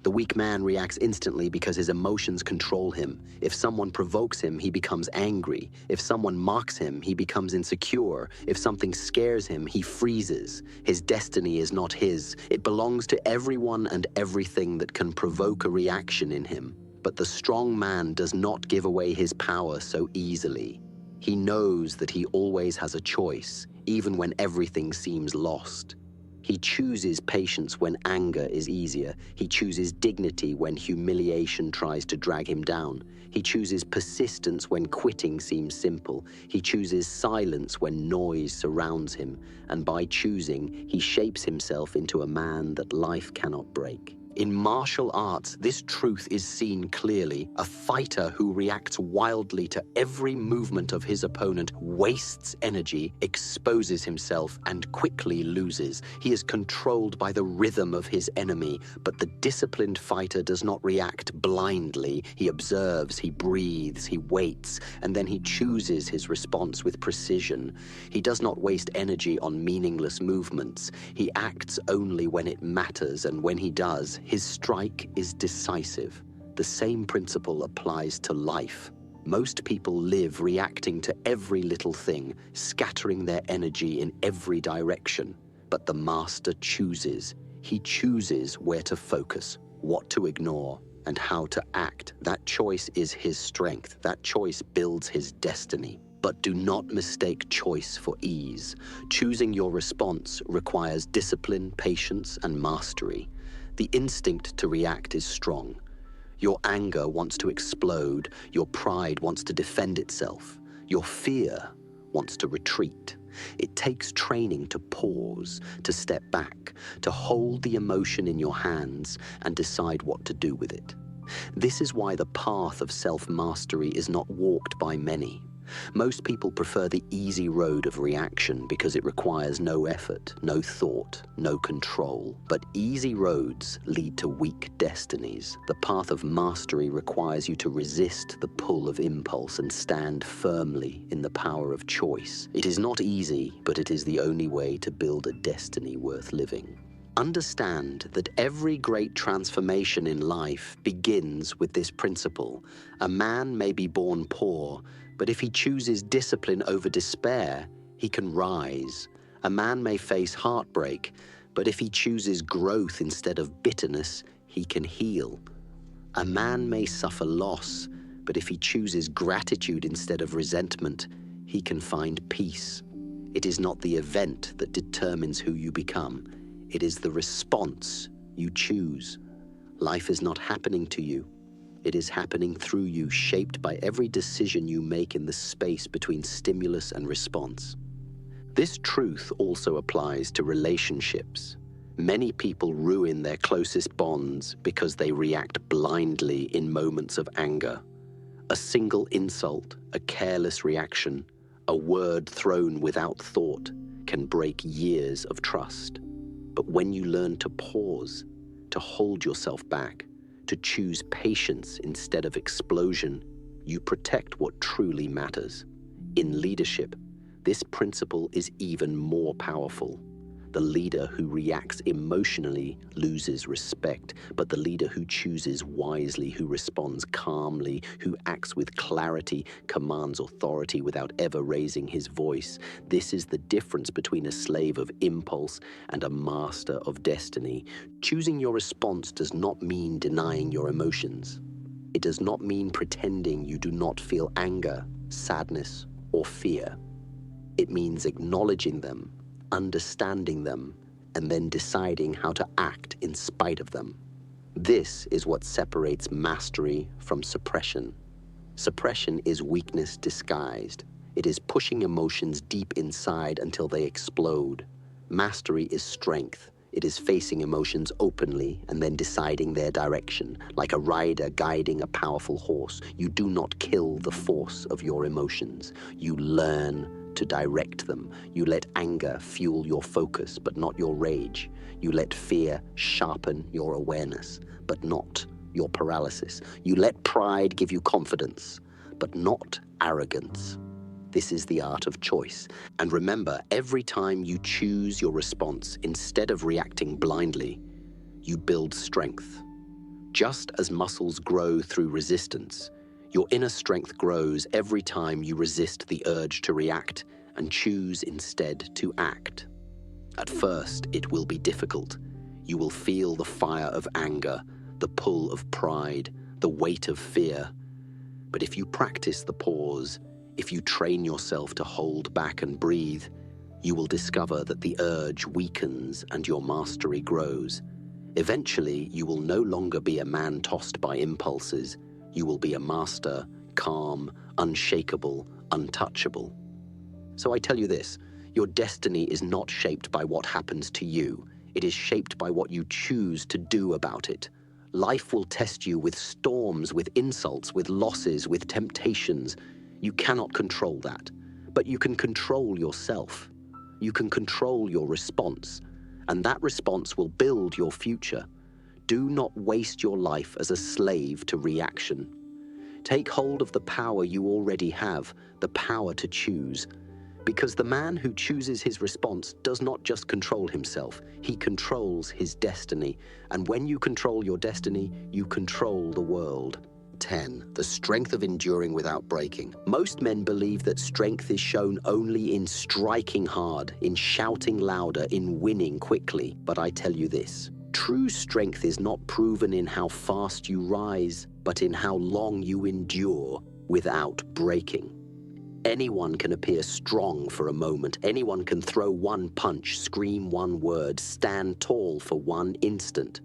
The weak man reacts instantly because his emotions control him. If someone provokes him, he becomes angry. If someone mocks him, he becomes insecure. If something scares him, he freezes. His destiny is not his. It belongs to everyone and everything that can provoke a reaction in him. But the strong man does not give away his power so easily. He knows that he always has a choice, even when everything seems lost. He chooses patience when anger is easier. He chooses dignity when humiliation tries to drag him down. He chooses persistence when quitting seems simple. He chooses silence when noise surrounds him. And by choosing, he shapes himself into a man that life cannot break. In martial arts, this truth is seen clearly. A fighter who reacts wildly to every movement of his opponent wastes energy, exposes himself, and quickly loses. He is controlled by the rhythm of his enemy, but the disciplined fighter does not react blindly. He observes, he breathes, he waits, and then he chooses his response with precision. He does not waste energy on meaningless movements. He acts only when it matters, and when he does, his strike is decisive. The same principle applies to life. Most people live reacting to every little thing, scattering their energy in every direction. But the master chooses. He chooses where to focus, what to ignore, and how to act. That choice is his strength. That choice builds his destiny. But do not mistake choice for ease. Choosing your response requires discipline, patience, and mastery. The instinct to react is strong. Your anger wants to explode. Your pride wants to defend itself. Your fear wants to retreat. It takes training to pause, to step back, to hold the emotion in your hands and decide what to do with it. This is why the path of self-mastery is not walked by many. Most people prefer the easy road of reaction because it requires no effort, no thought, no control. But easy roads lead to weak destinies. The path of mastery requires you to resist the pull of impulse and stand firmly in the power of choice. It is not easy, but it is the only way to build a destiny worth living. Understand that every great transformation in life begins with this principle. A man may be born poor, but if he chooses discipline over despair, he can rise. A man may face heartbreak, but if he chooses growth instead of bitterness, he can heal. A man may suffer loss, but if he chooses gratitude instead of resentment, he can find peace. It is not the event that determines who you become. It is the response you choose. Life is not happening to you. It is happening through you, shaped by every decision you make in the space between stimulus and response. This truth also applies to relationships. Many people ruin their closest bonds because they react blindly in moments of anger. A single insult, a careless reaction, a word thrown without thought can break years of trust. But when you learn to pause, to hold yourself back, to choose patience instead of explosion, you protect what truly matters. In leadership, this principle is even more powerful. The leader who reacts emotionally loses respect, but the leader who chooses wisely, who responds calmly, who acts with clarity, commands authority without ever raising his voice. This is the difference between a slave of impulse and a master of destiny. Choosing your response does not mean denying your emotions. It does not mean pretending you do not feel anger, sadness, or fear. It means acknowledging them, understanding them, and then deciding how to act in spite of them. This is what separates mastery from suppression. Suppression is weakness disguised. It is pushing emotions deep inside until they explode. Mastery is strength. It is facing emotions openly and then deciding their direction. Like a rider guiding a powerful horse, you do not kill the force of your emotions. You learn to direct them. You let anger fuel your focus, but not your rage. You let fear sharpen your awareness, but not your paralysis. You let pride give you confidence, but not arrogance. This is the art of choice. And remember, every time you choose your response instead of reacting blindly, you build strength. Just as muscles grow through resistance, your inner strength grows every time you resist the urge to react and choose instead to act. At first, it will be difficult. You will feel the fire of anger, the pull of pride, the weight of fear. But if you practice the pause, if you train yourself to hold back and breathe, you will discover that the urge weakens and your mastery grows. Eventually, you will no longer be a man tossed by impulses. You will be a master, calm, unshakable, untouchable. So I tell you this, your destiny is not shaped by what happens to you. It is shaped by what you choose to do about it. Life will test you with storms, with insults, with losses, with temptations. You cannot control that, but you can control yourself. You can control your response, and that response will build your future. Do not waste your life as a slave to reaction. Take hold of the power you already have, the power to choose. Because the man who chooses his response does not just control himself, he controls his destiny. And when you control your destiny, you control the world. 10. The strength of enduring without breaking. Most men believe that strength is shown only in striking hard, in shouting louder, in winning quickly. But I tell you this, true strength is not proven in how fast you rise, but in how long you endure without breaking. Anyone can appear strong for a moment. Anyone can throw one punch, scream one word, stand tall for one instant.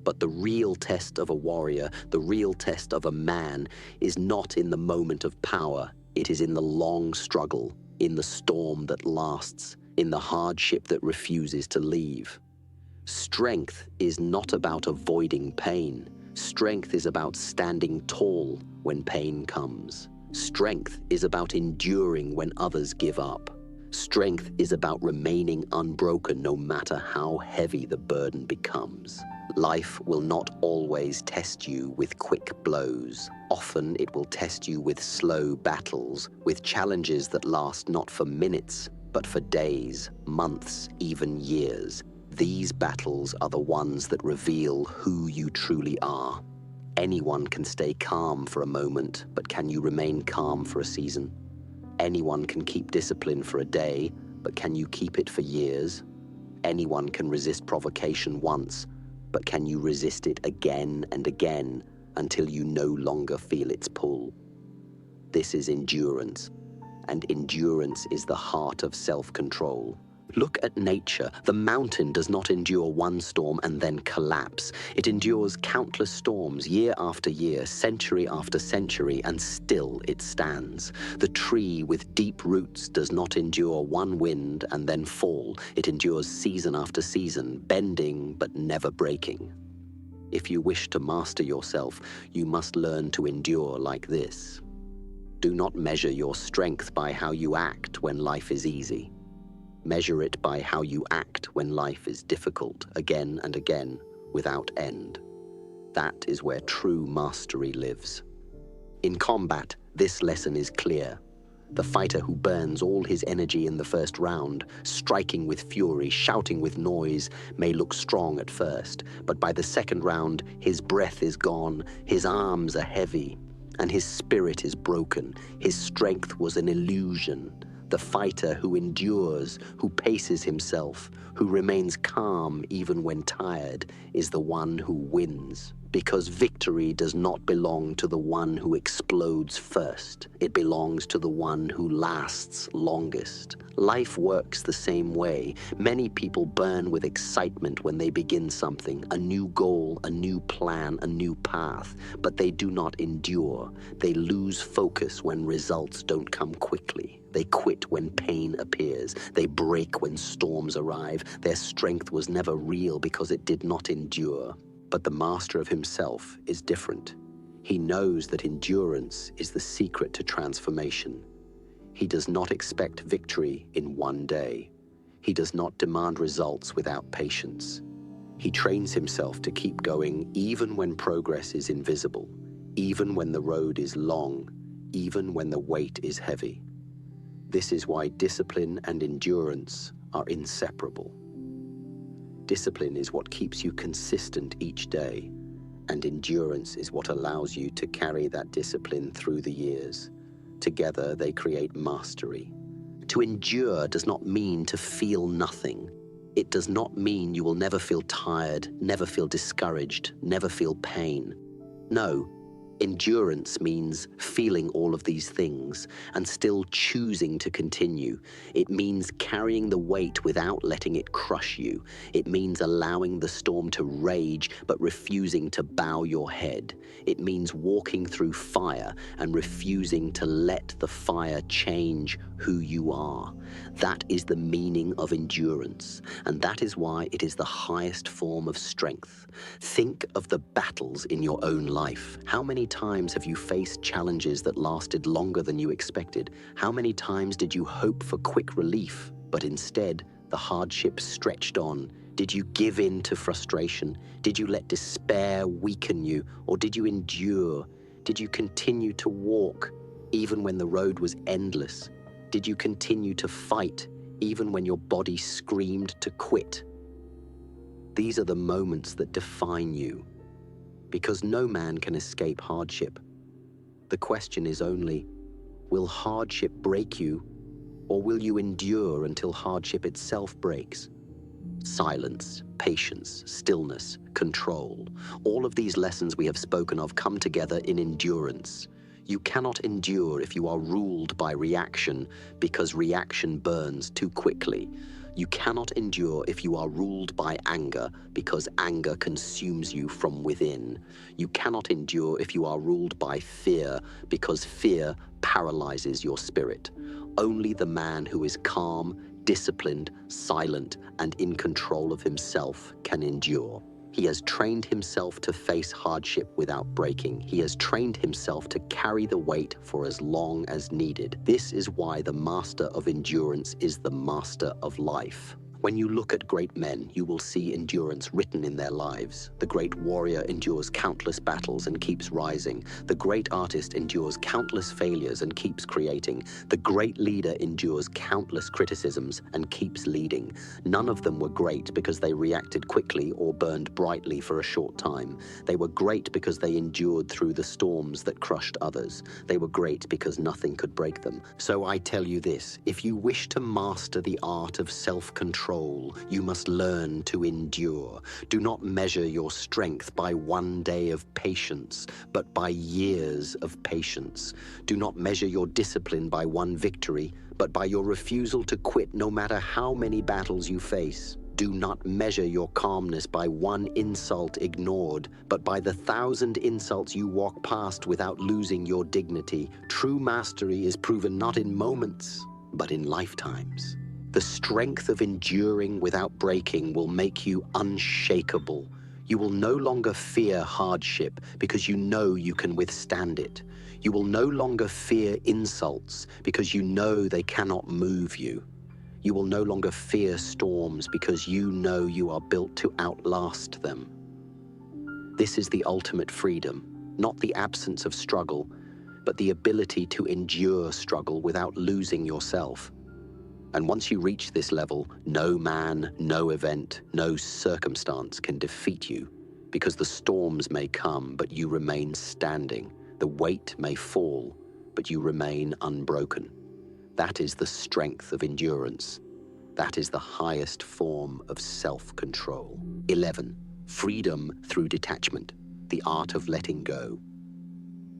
But the real test of a warrior, the real test of a man, is not in the moment of power. It is in the long struggle, in the storm that lasts, in the hardship that refuses to leave. Strength is not about avoiding pain. Strength is about standing tall when pain comes. Strength is about enduring when others give up. Strength is about remaining unbroken no matter how heavy the burden becomes. Life will not always test you with quick blows. Often it will test you with slow battles, with challenges that last not for minutes, but for days, months, even years. These battles are the ones that reveal who you truly are. Anyone can stay calm for a moment, but can you remain calm for a season? Anyone can keep discipline for a day, but can you keep it for years? Anyone can resist provocation once, but can you resist it again and again until you no longer feel its pull? This is endurance, and endurance is the heart of self-control. Look at nature. The mountain does not endure one storm and then collapse. It endures countless storms year after year, century after century, and still it stands. The tree with deep roots does not endure one wind and then fall. It endures season after season, bending but never breaking. If you wish to master yourself, you must learn to endure like this. Do not measure your strength by how you act when life is easy. Measure it by how you act when life is difficult, again and again, without end. That is where true mastery lives. In combat, this lesson is clear. The fighter who burns all his energy in the first round, striking with fury, shouting with noise, may look strong at first, but by the second round, his breath is gone, his arms are heavy, and his spirit is broken. His strength was an illusion. The fighter who endures, who paces himself, who remains calm even when tired, is the one who wins. Because victory does not belong to the one who explodes first. It belongs to the one who lasts longest. Life works the same way. Many people burn with excitement when they begin something, a new goal, a new plan, a new path, but they do not endure. They lose focus when results don't come quickly. They quit when pain appears. They break when storms arrive. Their strength was never real because it did not endure. But the master of himself is different. He knows that endurance is the secret to transformation. He does not expect victory in one day. He does not demand results without patience. He trains himself to keep going even when progress is invisible, even when the road is long, even when the weight is heavy. This is why discipline and endurance are inseparable. Discipline is what keeps you consistent each day, and endurance is what allows you to carry that discipline through the years. Together, they create mastery. To endure does not mean to feel nothing. It does not mean you will never feel tired, never feel discouraged, never feel pain. No. Endurance means feeling all of these things and still choosing to continue. It means carrying the weight without letting it crush you. It means allowing the storm to rage but refusing to bow your head. It means walking through fire and refusing to let the fire change who you are. That is the meaning of endurance, and that is why it is the highest form of strength. Think of the battles in your own life. How many times have you faced challenges that lasted longer than you expected? How many times did you hope for quick relief, but instead the hardship stretched on? Did you give in to frustration? Did you let despair weaken you, or did you endure? Did you continue to walk even when the road was endless? Did you continue to fight even when your body screamed to quit? These are the moments that define you, because no man can escape hardship. The question is only, will hardship break you, or will you endure until hardship itself breaks? Silence, patience, stillness, control. All of these lessons we have spoken of come together in endurance. You cannot endure if you are ruled by reaction, because reaction burns too quickly. You cannot endure if you are ruled by anger, because anger consumes you from within. You cannot endure if you are ruled by fear, because fear paralyzes your spirit. Only the man who is calm, disciplined, silent, and in control of himself can endure. He has trained himself to face hardship without breaking. He has trained himself to carry the weight for as long as needed. This is why the master of endurance is the master of life. When you look at great men, you will see endurance written in their lives. The great warrior endures countless battles and keeps rising. The great artist endures countless failures and keeps creating. The great leader endures countless criticisms and keeps leading. None of them were great because they reacted quickly or burned brightly for a short time. They were great because they endured through the storms that crushed others. They were great because nothing could break them. So I tell you this, if you wish to master the art of self-control, control. You must learn to endure. Do not measure your strength by one day of patience, but by years of patience. Do not measure your discipline by one victory, but by your refusal to quit no matter how many battles you face. Do not measure your calmness by one insult ignored, but by the 1,000 insults you walk past without losing your dignity. True mastery is proven not in moments, but in lifetimes. The strength of enduring without breaking will make you unshakable. You will no longer fear hardship because you know you can withstand it. You will no longer fear insults because you know they cannot move you. You will no longer fear storms because you know you are built to outlast them. This is the ultimate freedom, not the absence of struggle, but the ability to endure struggle without losing yourself. And once you reach this level, no man, no event, no circumstance can defeat you, because the storms may come, but you remain standing. The weight may fall, but you remain unbroken. That is the strength of endurance. That is the highest form of self-control. 11. Freedom through detachment, the art of letting go.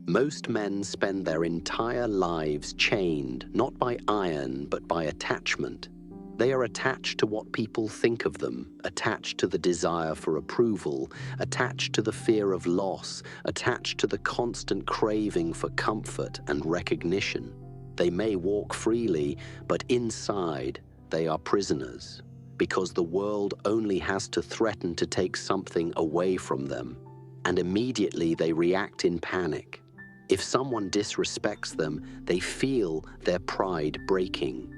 Most men spend their entire lives chained, not by iron, but by attachment. They are attached to what people think of them, attached to the desire for approval, attached to the fear of loss, attached to the constant craving for comfort and recognition. They may walk freely, but inside they are prisoners, because the world only has to threaten to take something away from them, and immediately they react in panic. If someone disrespects them, they feel their pride breaking.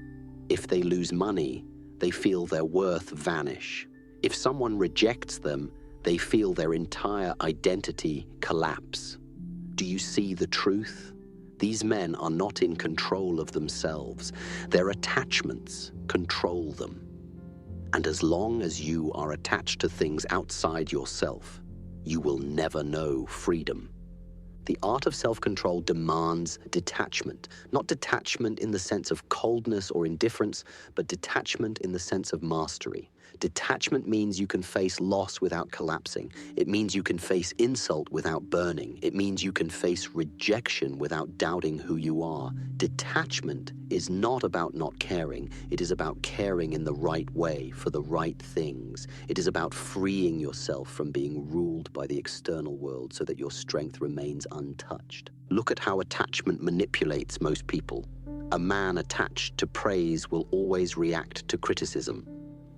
If they lose money, they feel their worth vanish. If someone rejects them, they feel their entire identity collapse. Do you see the truth? These men are not in control of themselves. Their attachments control them. And as long as you are attached to things outside yourself, you will never know freedom. The art of self-control demands detachment, not detachment in the sense of coldness or indifference, but detachment in the sense of mastery. Detachment means you can face loss without collapsing. It means you can face insult without burning. It means you can face rejection without doubting who you are. Detachment is not about not caring. It is about caring in the right way for the right things. It is about freeing yourself from being ruled by the external world so that your strength remains untouched. Look at how attachment manipulates most people. A man attached to praise will always react to criticism.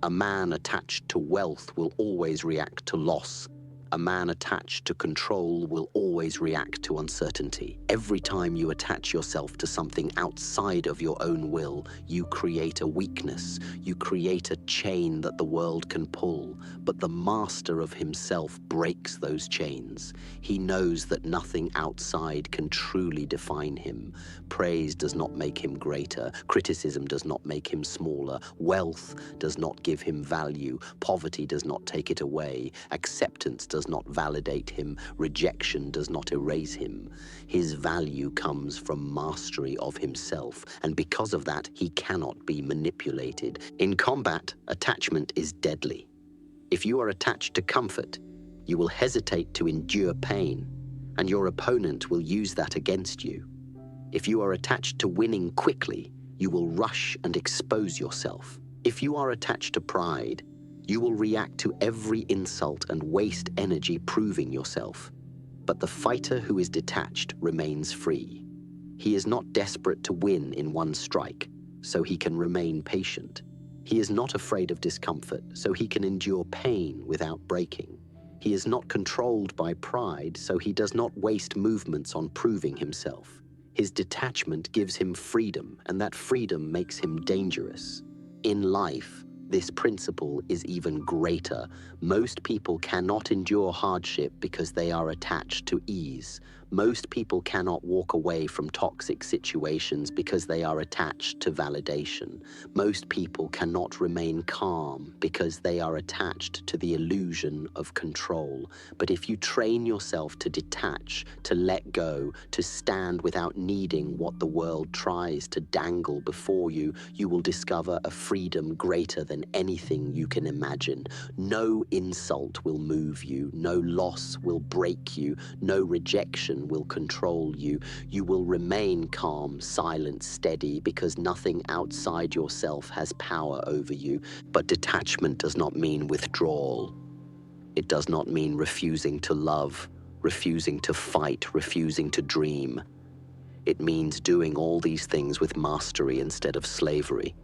A man attached to wealth will always react to loss. A man attached to control will always react to uncertainty. Every time you attach yourself to something outside of your own will, you create a weakness. You create a chain that the world can pull. But the master of himself breaks those chains. He knows that nothing outside can truly define him. Praise does not make him greater. Criticism does not make him smaller. Wealth does not give him value. Poverty does not take it away. Acceptance does not validate him. Rejection does not erase him. His value comes from mastery of himself, and because of that, he cannot be manipulated. In combat, attachment is deadly. If you are attached to comfort, you will hesitate to endure pain, and your opponent will use that against you. If you are attached to winning quickly, you will rush and expose yourself. If you are attached to pride, you will react to every insult and waste energy proving yourself. But the fighter who is detached remains free. He is not desperate to win in one strike, so he can remain patient. He is not afraid of discomfort, so he can endure pain without breaking. He is not controlled by pride, so he does not waste movements on proving himself. His detachment gives him freedom, and that freedom makes him dangerous. In life, this principle is even greater. Most people cannot endure hardship because they are attached to ease. Most people cannot walk away from toxic situations because they are attached to validation. Most people cannot remain calm because they are attached to the illusion of control. But if you train yourself to detach, to let go, to stand without needing what the world tries to dangle before you, you will discover a freedom greater than than anything you can imagine. No insult will move you, no loss will break you, no rejection will control you. You will remain calm, silent, steady, because nothing outside yourself has power over you. But detachment does not mean withdrawal. It does not mean refusing to love, refusing to fight, refusing to dream. It means doing all these things with mastery instead of slavery.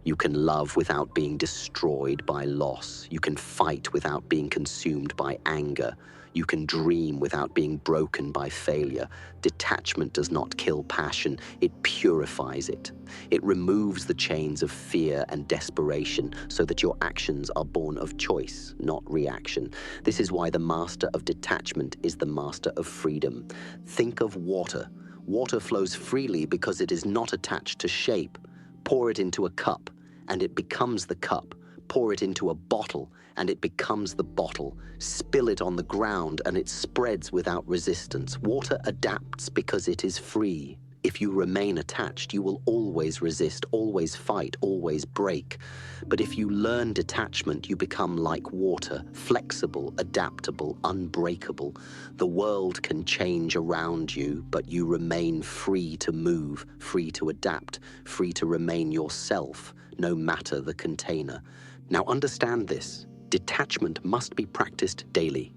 You can love without being destroyed by loss. You can fight without being consumed by anger. You can dream without being broken by failure. Detachment does not kill passion, it purifies it. It removes the chains of fear and desperation so that your actions are born of choice, not reaction. This is why the master of detachment is the master of freedom. Think of water. Water flows freely because it is not attached to shape. Pour it into a cup, and it becomes the cup. Pour it into a bottle, and it becomes the bottle. Spill it on the ground, and it spreads without resistance. Water adapts because it is free. If you remain attached, you will always resist, always fight, always break. But if you learn detachment, you become like water, flexible, adaptable, unbreakable. The world can change around you, but you remain free to move, free to adapt, free to remain yourself, no matter the container. Now understand this. Detachment must be practiced daily.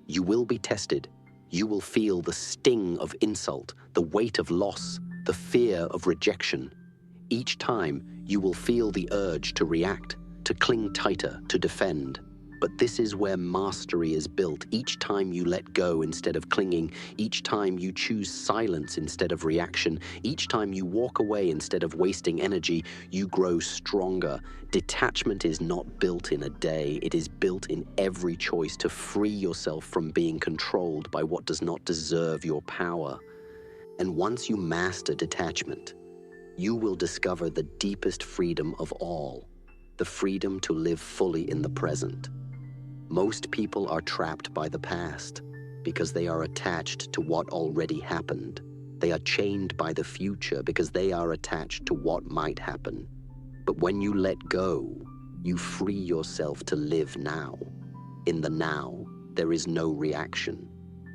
You will be tested. You will feel the sting of insult, the weight of loss, the fear of rejection. Each time, you will feel the urge to react, to cling tighter, to defend. But this is where mastery is built. Each time you let go instead of clinging, each time you choose silence instead of reaction, each time you walk away instead of wasting energy, you grow stronger. Detachment is not built in a day. It is built in every choice to free yourself from being controlled by what does not deserve your power. And once you master detachment, you will discover the deepest freedom of all, the freedom to live fully in the present. Most people are trapped by the past because they are attached to what already happened. They are chained by the future because they are attached to what might happen. But when you let go, you free yourself to live now. In the now, there is no reaction.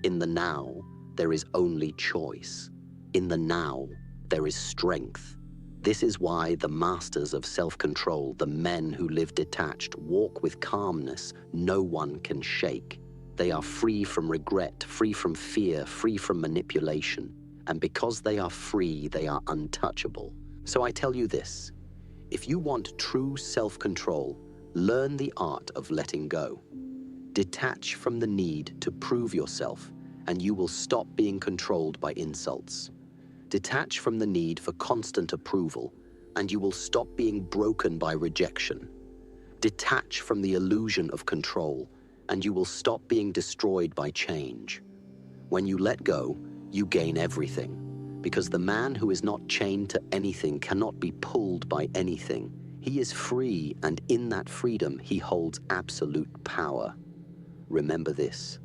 In the now, there is only choice. In the now, there is strength. This is why the masters of self-control, the men who live detached, walk with calmness no one can shake. They are free from regret, free from fear, free from manipulation. And because they are free, they are untouchable. So I tell you this, if you want true self-control, learn the art of letting go. Detach from the need to prove yourself, and you will stop being controlled by insults. Detach from the need for constant approval, and you will stop being broken by rejection. Detach from the illusion of control, and you will stop being destroyed by change. When you let go, you gain everything, because the man who is not chained to anything cannot be pulled by anything. He is free, and in that freedom, he holds absolute power. Remember this.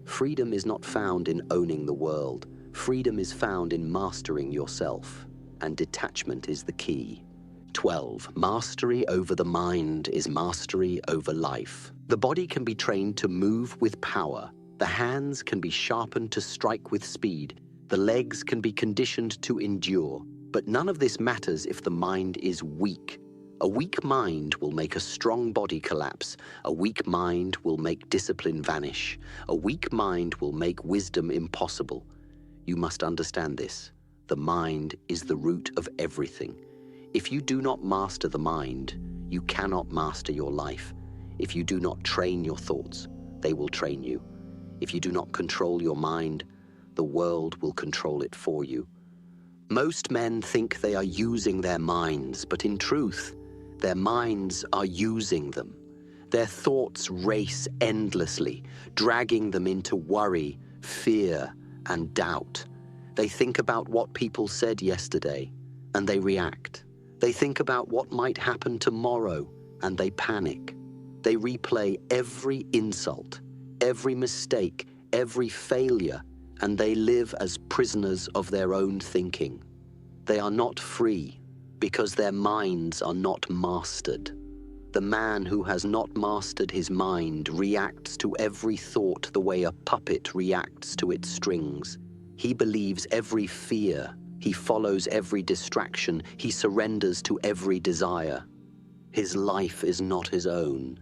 Freedom is not found in owning the world. Freedom is found in mastering yourself, and detachment is the key. 12. Mastery over the mind is mastery over life. The body can be trained to move with power. The hands can be sharpened to strike with speed. The legs can be conditioned to endure. But none of this matters if the mind is weak. A weak mind will make a strong body collapse. A weak mind will make discipline vanish. A weak mind will make wisdom impossible. You must understand this. The mind is the root of everything. If you do not master the mind, you cannot master your life. If you do not train your thoughts, they will train you. If you do not control your mind, the world will control it for you. Most men think they are using their minds, but in truth, their minds are using them. Their thoughts race endlessly, dragging them into worry, fear, and doubt. They think about what people said yesterday, and they react. They think about what might happen tomorrow, and they panic. They replay every insult, every mistake, every failure, and they live as prisoners of their own thinking. They are not free because their minds are not mastered. The man who has not mastered his mind reacts to every thought the way a puppet reacts to its strings. He believes every fear. He follows every distraction. He surrenders to every desire. His life is not his own.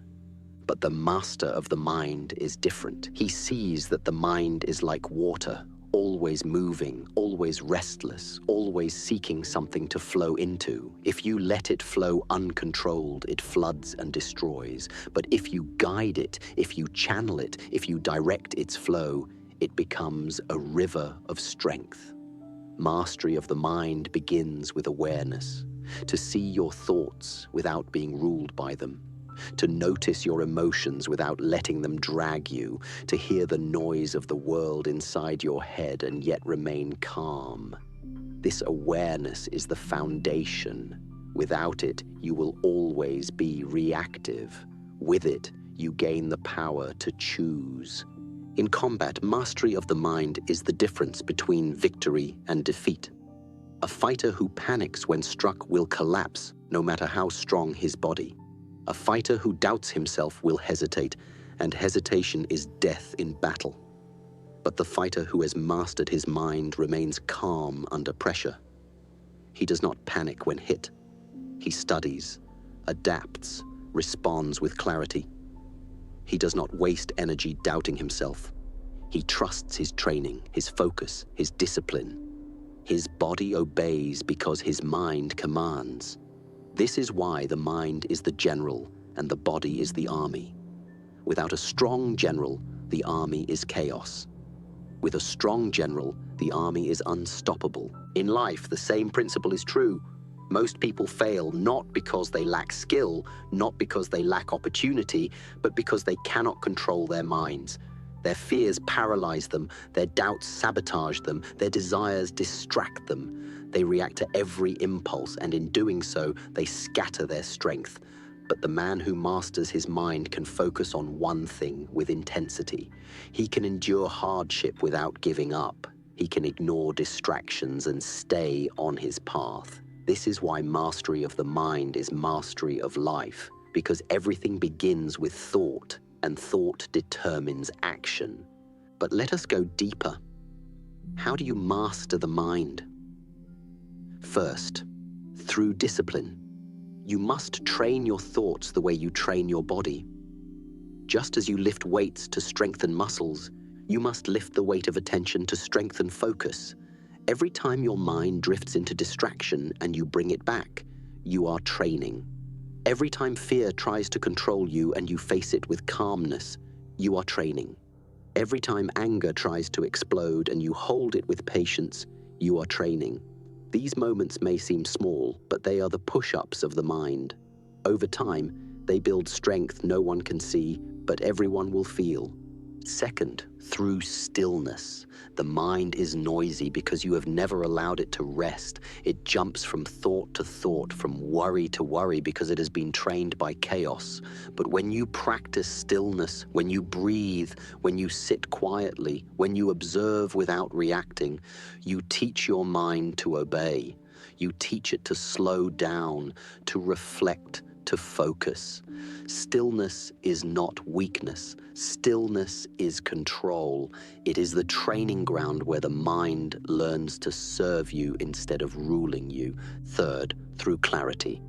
But the master of the mind is different. He sees that the mind is like water, always moving, always restless, always seeking something to flow into. If you let it flow uncontrolled, it floods and destroys. But if you guide it, if you channel it, if you direct its flow, it becomes a river of strength. Mastery of the mind begins with awareness, to see your thoughts without being ruled by them, to notice your emotions without letting them drag you, to hear the noise of the world inside your head and yet remain calm. This awareness is the foundation. Without it, you will always be reactive. With it, you gain the power to choose. In combat, mastery of the mind is the difference between victory and defeat. A fighter who panics when struck will collapse, no matter how strong his body. A fighter who doubts himself will hesitate, and hesitation is death in battle. But the fighter who has mastered his mind remains calm under pressure. He does not panic when hit. He studies, adapts, responds with clarity. He does not waste energy doubting himself. He trusts his training, his focus, his discipline. His body obeys because his mind commands. This is why the mind is the general and the body is the army. Without a strong general, the army is chaos. With a strong general, the army is unstoppable. In life, the same principle is true. Most people fail not because they lack skill, not because they lack opportunity, but because they cannot control their minds. Their fears paralyze them, their doubts sabotage them, their desires distract them. They react to every impulse, and in doing so, they scatter their strength. But the man who masters his mind can focus on one thing with intensity. He can endure hardship without giving up. He can ignore distractions and stay on his path. This is why mastery of the mind is mastery of life, because everything begins with thought, and thought determines action. But let us go deeper. How do you master the mind? First, through discipline. You must train your thoughts the way you train your body. Just as you lift weights to strengthen muscles, you must lift the weight of attention to strengthen focus. Every time your mind drifts into distraction and you bring it back, you are training. Every time fear tries to control you and you face it with calmness, you are training. Every time anger tries to explode and you hold it with patience, you are training. These moments may seem small, but they are the push-ups of the mind. Over time, they build strength no one can see, but everyone will feel. Second, through stillness. The mind is noisy because you have never allowed it to rest. It jumps from thought to thought, from worry to worry, because it has been trained by chaos. But when you practice stillness, when you breathe, when you sit quietly, when you observe without reacting, you teach your mind to obey. You teach it to slow down, to reflect, to focus. Stillness is not weakness. Stillness is control. It is the training ground where the mind learns to serve you instead of ruling you. Third, through clarity.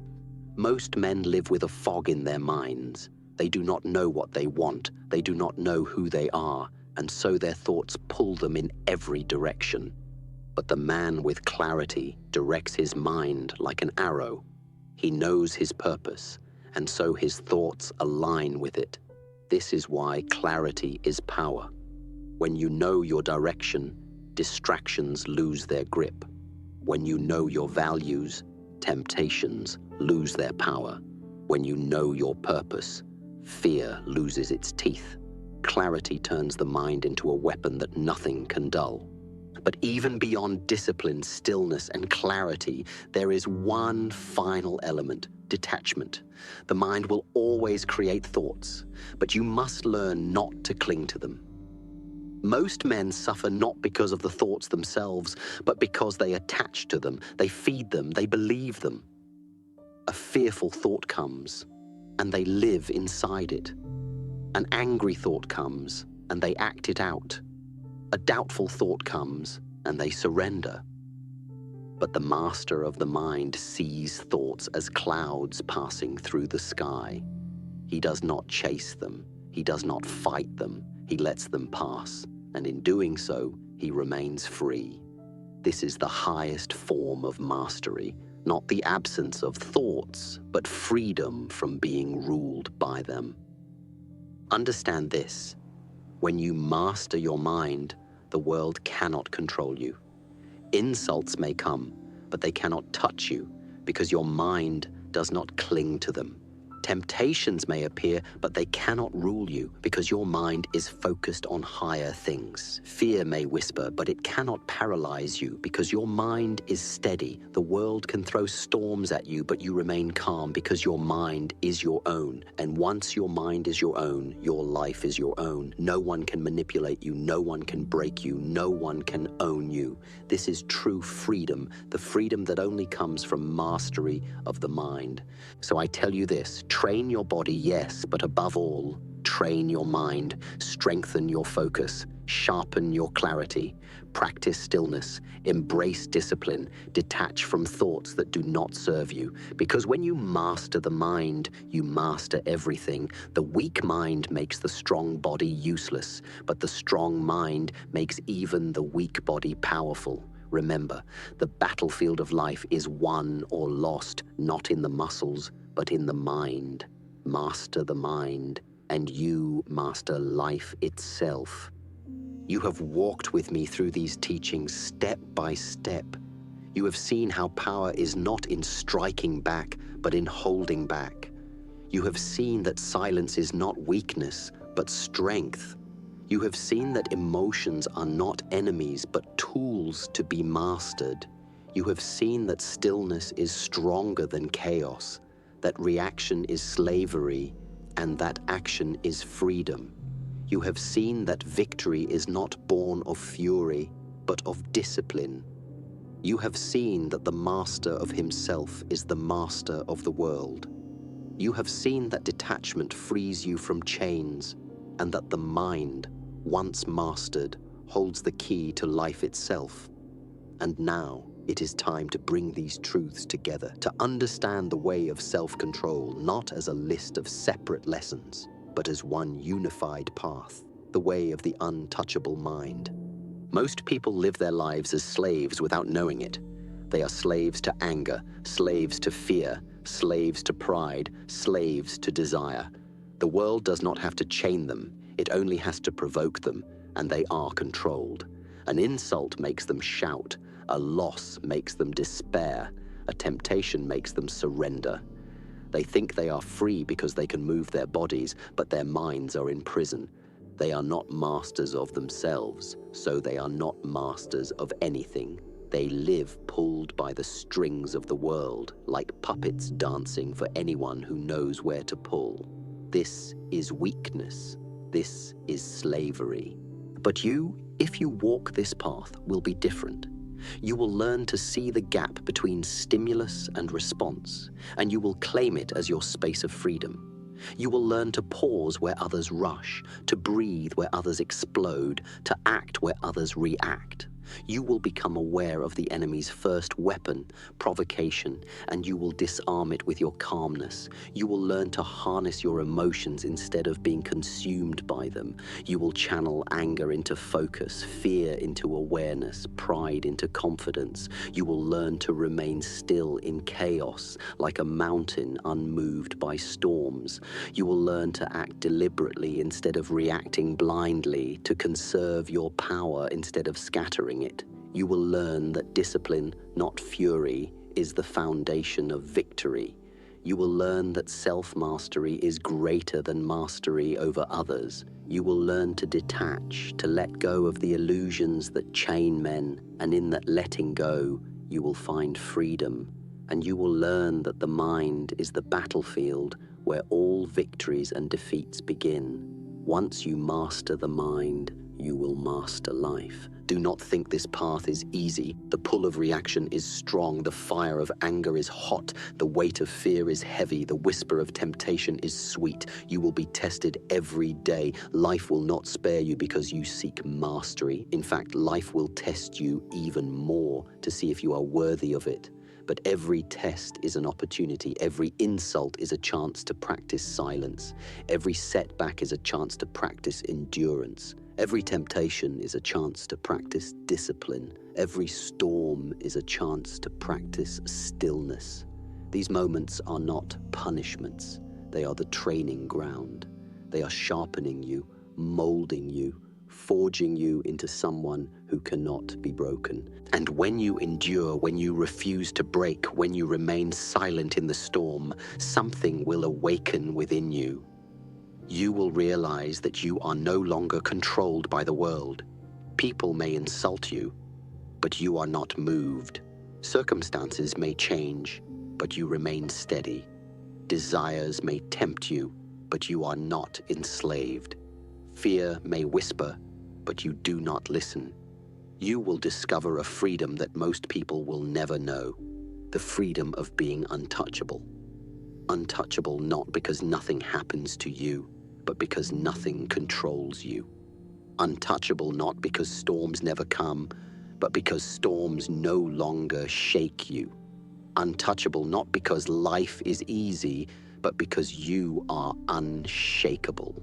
Most men live with a fog in their minds. They do not know what they want. They do not know who they are, and so their thoughts pull them in every direction. But the man with clarity directs his mind like an arrow. He knows his purpose, and so his thoughts align with it. This is why clarity is power. When you know your direction, distractions lose their grip. When you know your values, temptations lose their power. When you know your purpose, fear loses its teeth. Clarity turns the mind into a weapon that nothing can dull. But even beyond discipline, stillness, and clarity, there is one final element: detachment. The mind will always create thoughts, but you must learn not to cling to them. Most men suffer not because of the thoughts themselves, but because they attach to them, they feed them, they believe them. A fearful thought comes. and they live inside it. An angry thought comes, and they act it out. A doubtful thought comes, and they surrender. But the master of the mind sees thoughts as clouds passing through the sky. He does not chase them. He does not fight them. He lets them pass, and in doing so, he remains free. This is the highest form of mastery, not the absence of thoughts, but freedom from being ruled by them. Understand this: when you master your mind, the world cannot control you. Insults may come, but they cannot touch you because your mind does not cling to them. Temptations may appear, but they cannot rule you because your mind is focused on higher things. Fear may whisper, but it cannot paralyze you because your mind is steady. The world can throw storms at you, but you remain calm because your mind is your own. And once your mind is your own, your life is your own. No one can manipulate you. No one can break you. No one can own you. This is true freedom, the freedom that only comes from mastery of the mind. So I tell you this: train your body, yes, but above all, train your mind, strengthen your focus, sharpen your clarity, practice stillness, embrace discipline, detach from thoughts that do not serve you. Because when you master the mind, you master everything. The weak mind makes the strong body useless, but the strong mind makes even the weak body powerful. Remember, the battlefield of life is won or lost, not in the muscles, but in the mind. Master the mind, and you master life itself. You have walked with me through these teachings step by step. You have seen how power is not in striking back, but in holding back. You have seen that silence is not weakness, but strength. You have seen that emotions are not enemies, but tools to be mastered. You have seen that stillness is stronger than chaos, that reaction is slavery, and that action is freedom. You have seen that victory is not born of fury, but of discipline. You have seen that the master of himself is the master of the world. You have seen that detachment frees you from chains, and that the mind, once mastered, holds the key to life itself. And now it is time to bring these truths together, to understand the way of self-control, not as a list of separate lessons, but as one unified path, the way of the untouchable mind. Most people live their lives as slaves without knowing it. They are slaves to anger, slaves to fear, slaves to pride, slaves to desire. The world does not have to chain them. It only has to provoke them, and they are controlled. An insult makes them shout. A loss makes them despair. A temptation makes them surrender. They think they are free because they can move their bodies, but their minds are in prison. They are not masters of themselves, so they are not masters of anything. They live pulled by the strings of the world, like puppets dancing for anyone who knows where to pull. This is weakness. This is slavery. But you, if you walk this path, will be different. You will learn to see the gap between stimulus and response, and you will claim it as your space of freedom. You will learn to pause where others rush, to breathe where others explode, to act where others react. You will become aware of the enemy's first weapon, provocation, and you will disarm it with your calmness. You will learn to harness your emotions instead of being consumed by them. You will channel anger into focus, fear into awareness, pride into confidence. You will learn to remain still in chaos, like a mountain unmoved by storms. You will learn to act deliberately instead of reacting blindly, to conserve your power instead of scattering it. You will learn that discipline, not fury, is the foundation of victory. You will learn that self-mastery is greater than mastery over others. You will learn to detach, to let go of the illusions that chain men, and in that letting go, you will find freedom. And you will learn that the mind is the battlefield where all victories and defeats begin. Once you master the mind, you will master life. Do not think this path is easy. The pull of reaction is strong. The fire of anger is hot. The weight of fear is heavy. The whisper of temptation is sweet. You will be tested every day. Life will not spare you because you seek mastery. In fact, life will test you even more to see if you are worthy of it. But every test is an opportunity. Every insult is a chance to practice silence. Every setback is a chance to practice endurance. Every temptation is a chance to practice discipline. Every storm is a chance to practice stillness. These moments are not punishments. They are the training ground. They are sharpening you, molding you, forging you into someone who cannot be broken. And when you endure, when you refuse to break, when you remain silent in the storm, something will awaken within you. You will realize that you are no longer controlled by the world. People may insult you, but you are not moved. Circumstances may change, but you remain steady. Desires may tempt you, but you are not enslaved. Fear may whisper, but you do not listen. You will discover a freedom that most people will never know. The freedom of being untouchable. Untouchable not because nothing happens to you, but because nothing controls you. Untouchable not because storms never come, but because storms no longer shake you. Untouchable not because life is easy, but because you are unshakable.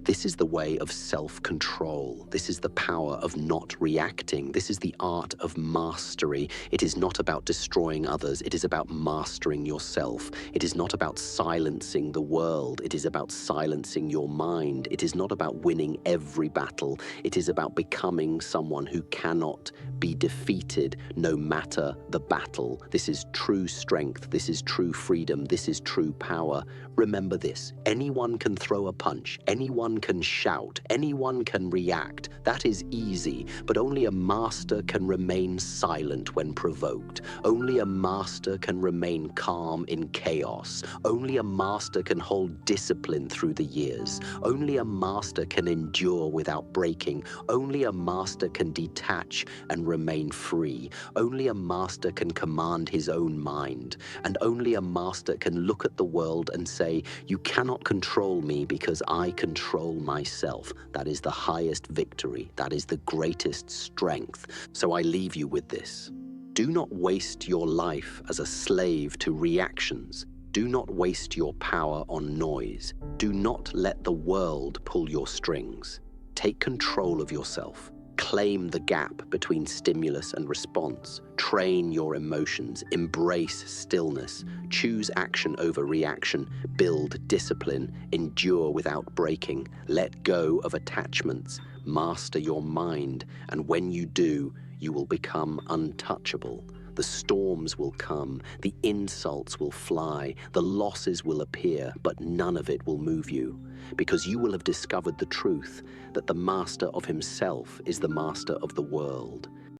This is the way of self-control. This is the power of not reacting. This is the art of mastery. It is not about destroying others. It is about mastering yourself. It is not about silencing the world. It is about silencing your mind. It is not about winning every battle. It is about becoming someone who cannot be defeated no matter the battle. This is true strength. This is true freedom. This is true power. Remember this: anyone can throw a punch. Anyone can shout. Anyone can react. That is easy, but only a master can remain silent when provoked. Only a master can remain calm in chaos. Only a master can hold discipline through the years. Only a master can endure without breaking. Only a master can detach and remain free. Only a master can command his own mind. And only a master can look at the world and say, "You cannot control me because I control myself." That is the highest victory. That is the greatest strength. So I leave you with this. Do not waste your life as a slave to reactions. Do not waste your power on noise. Do not let the world pull your strings. Take control of yourself. Claim the gap between stimulus and response. Train your emotions. Embrace stillness. Choose action over reaction. Build discipline. Endure without breaking. Let go of attachments. Master your mind. And when you do, you will become untouchable. The storms will come, the insults will fly, the losses will appear, but none of it will move you, because you will have discovered the truth that the master of himself is the master of the world.